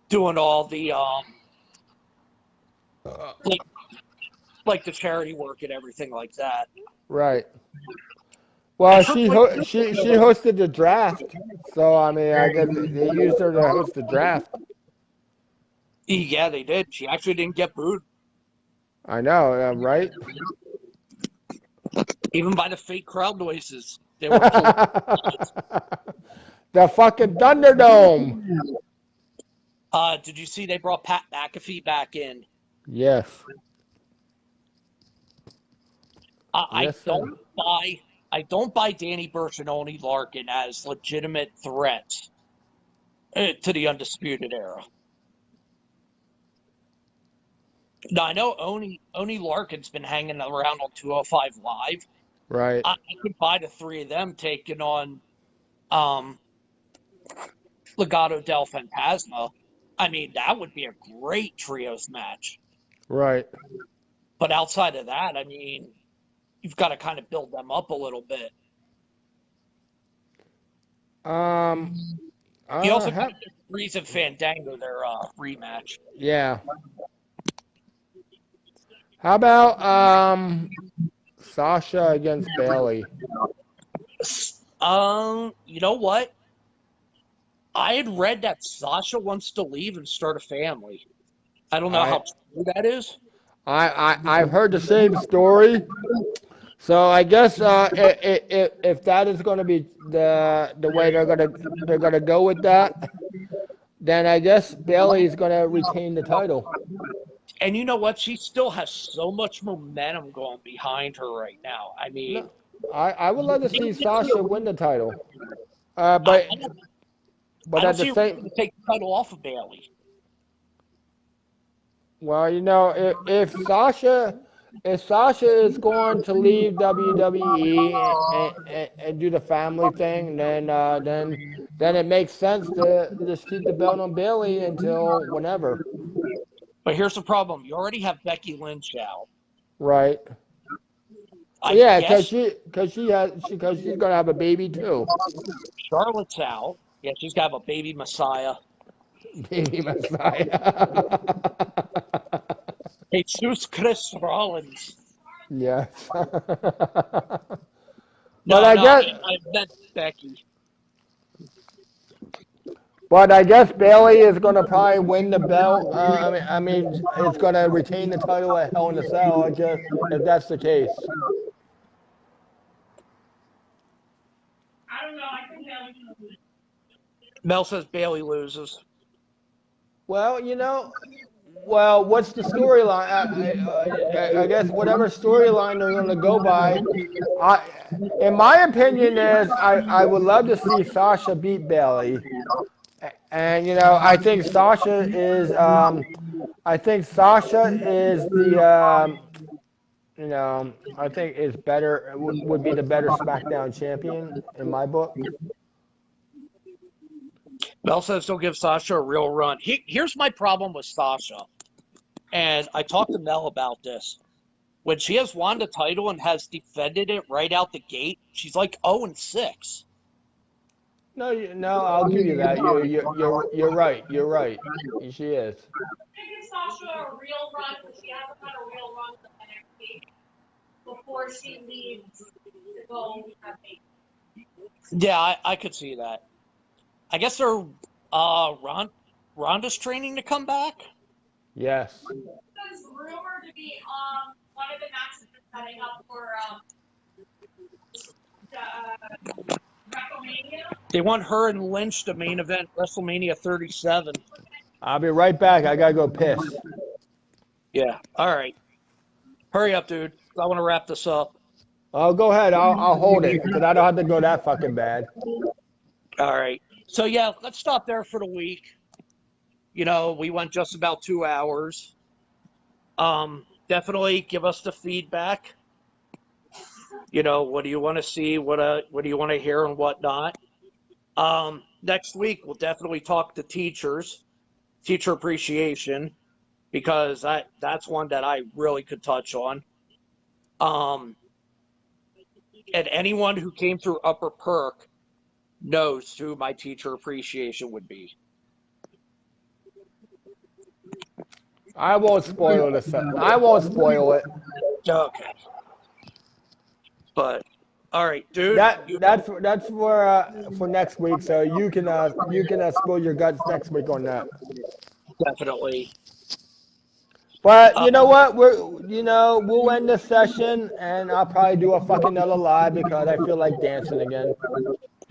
doing all the like the charity work and everything like that. Right. Well, And she Triple H, she hosted the draft, so I mean, I guess they used her to host the draft. yeah, they did. She actually didn't get booed, I know, right? even by the fake crowd noises. They were pulling. The fucking Thunderdome. Did you see they brought Pat McAfee back in? Yes. I Yes, sir. don't buy Danny Burch and Oni Larkin as legitimate threats to the Undisputed Era. Now I know Oni Larkin's been hanging around on 205 Live. Right. I could buy the three of them taking on Legado del Fantasma. I mean, that would be a great trios match. Right. But outside of that, I mean, you've got to kind of build them up a little bit. You also got to give Breeze and Fandango their rematch. Yeah. How about Sasha against Bailey? You know what? I had read that Sasha wants to leave and start a family. I don't know how true that is. I've heard the same story. So I guess if that is going to be the way they're gonna go with that, then I guess Bailey is going to retain the title. And you know what? She still has so much momentum going behind her right now. I mean, No, I would love to see Sasha win the title, I but don't at the see her same take the title off of Bailey. Well, if Sasha is going to leave WWE and do the family thing, then it makes sense to just keep the belt on Bailey until whenever. But here's the problem: you already have Becky Lynch now. Right. I Well, yeah, guess because she's gonna have a baby too. Charlotte's out. Yeah, she's got a baby Messiah. Baby Messiah. Jesus Chris Rollins. Yes. But No, I no, guess I meant Becky. But I guess Bailey is going to probably win the belt. It's going to retain the title at Hell in a Cell. Just if that's the case. I don't know. I think Bailey's gonna lose. Mel says Bailey loses. Well, what's the storyline? I guess whatever storyline they're going to go by. I, in my opinion, I would love to see Sasha beat Bailey, and I think Sasha is I think is better would be the better SmackDown champion in my book. Mel says he'll give Sasha a real run. Here's my problem with Sasha, and I talked to Mel about this. When she has won the title and has defended it right out the gate, she's like 0-6. No, I'll give you that. You're right. You're right. She is. I give Sasha a real run because she hasn't had a real run with NXT before she leaves to go have baby. Yeah, I could see that. I guess they're Ronda's training to come back. Yes. There's rumored to be one of the matches they're setting up for WrestleMania. They want her and Lynch to main event WrestleMania 37. I'll be right back. I gotta go piss. Yeah. All right. Hurry up, dude. I want to wrap this up. Oh, go ahead. I'll hold it because I don't have to go that fucking bad. All right. So yeah, let's stop there for the week. We went just about 2 hours. Definitely give us the feedback. What do you want to see? What do you want to hear and whatnot? Next week we'll definitely talk to teacher appreciation, because that's one that I really could touch on. And anyone who came through Upper Perk knows who my teacher appreciation would be. I won't spoil this. I won't spoil it. Okay. But all right, dude. That's for next week. So you can spill your guts next week on that. Definitely. But you know what? We'll end this session and I'll probably do a fucking another live because I feel like dancing again.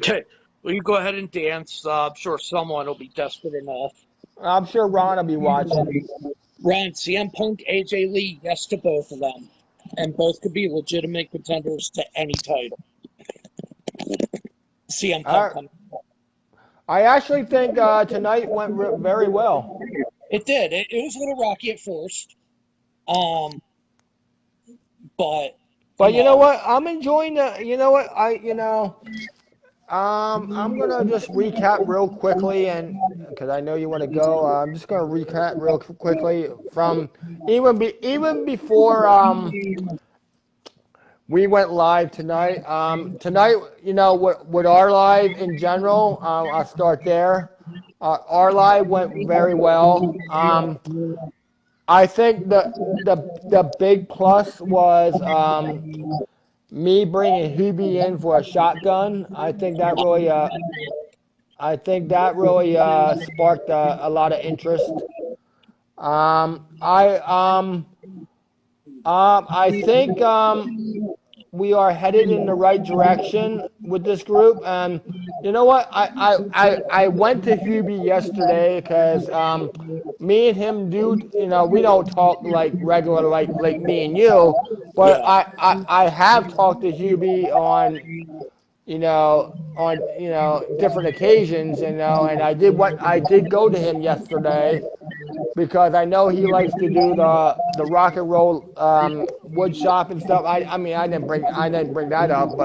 Okay. Well, you go ahead and dance. I'm sure someone will be desperate enough. I'm sure Ron will be watching. Ron, CM Punk, AJ Lee, yes to both of them. And both could be legitimate contenders to any title. CM Punk. I actually think tonight went very well. It did. It was a little rocky at first. But you know what? I'm enjoying the. You know what? I'm gonna just recap real quickly, and because I know you want to go, I'm just gonna recap real quickly from even before we went live tonight. Tonight, with our live in general, I'll start there. Our live went very well. I think the big plus was me bringing Hubie in for a shotgun. I think that really sparked a lot of interest. I think we are headed in the right direction with this group. And you know what? I went to Hubie yesterday because me and him we don't talk like regular like me and you, but I have talked to Hubie on on different occasions, and I did go to him yesterday because I know he likes to do the rock and roll wood shop and stuff. I mean I didn't bring that up,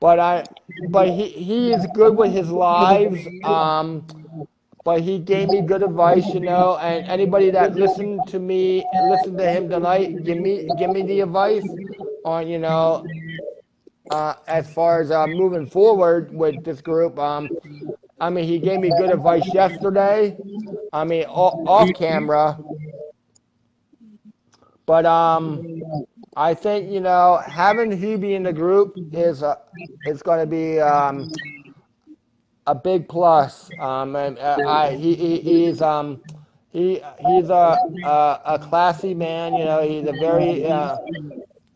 but I but he is good with his lives. But he gave me good advice, and anybody that listened to him tonight, give me the advice on, as far as moving forward with this group. I mean, he gave me good advice yesterday. I mean, off camera, but I think having Hubie in the group is going to be a big plus. And he's a classy man. He's a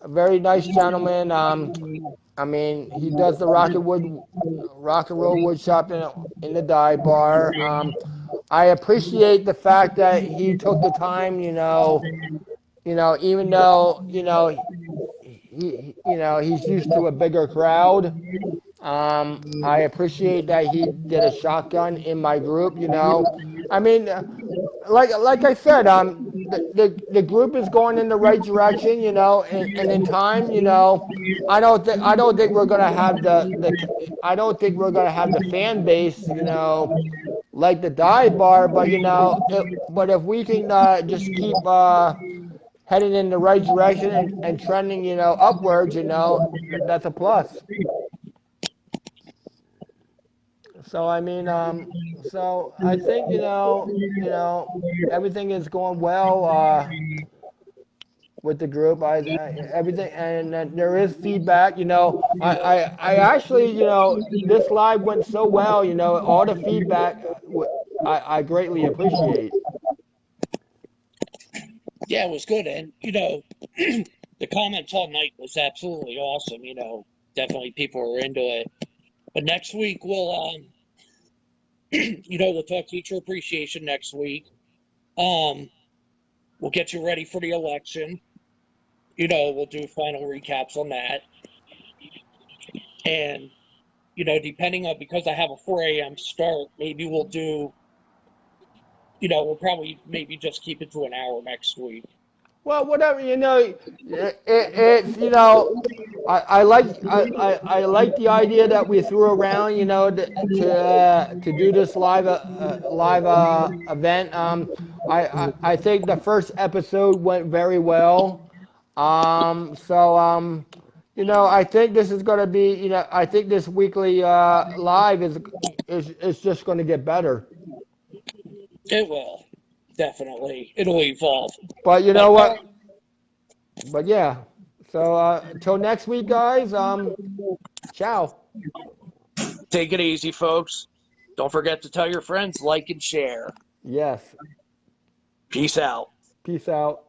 very nice gentleman. I mean, he does the rock and roll wood shop in the dive bar. I appreciate the fact that he took the time. Even though he's used to a bigger crowd. I appreciate that he did a shotgun in my group. I mean, like I said, the group is going in the right direction. And in time, I don't think we're gonna have I don't think we're gonna have the fan base, like the dive bar. But but if we can just keep heading in the right direction and trending, upwards, that's a plus. So I mean, so I think everything is going well with the group. Everything, and there is feedback. I actually, this live went so well. All the feedback, I greatly appreciate. Yeah, it was good, and the comments all night was absolutely awesome. Definitely people were into it. But next week we'll we'll talk teacher appreciation next week. We'll get you ready for the election. We'll do final recaps on that. And, depending on, because I have a 4 a.m. start, maybe we'll do, we'll probably maybe just keep it to an hour next week. Well, whatever, it's I like the idea that we threw around, to do this live event. I think the first episode went very well. So I think this is going to be, I think this weekly live is just going to get better. It will, definitely. It'll evolve. But you know what? But yeah. So till next week, guys. Ciao. Take it easy, folks. Don't forget to tell your friends, like and share. Yes. Peace out. Peace out.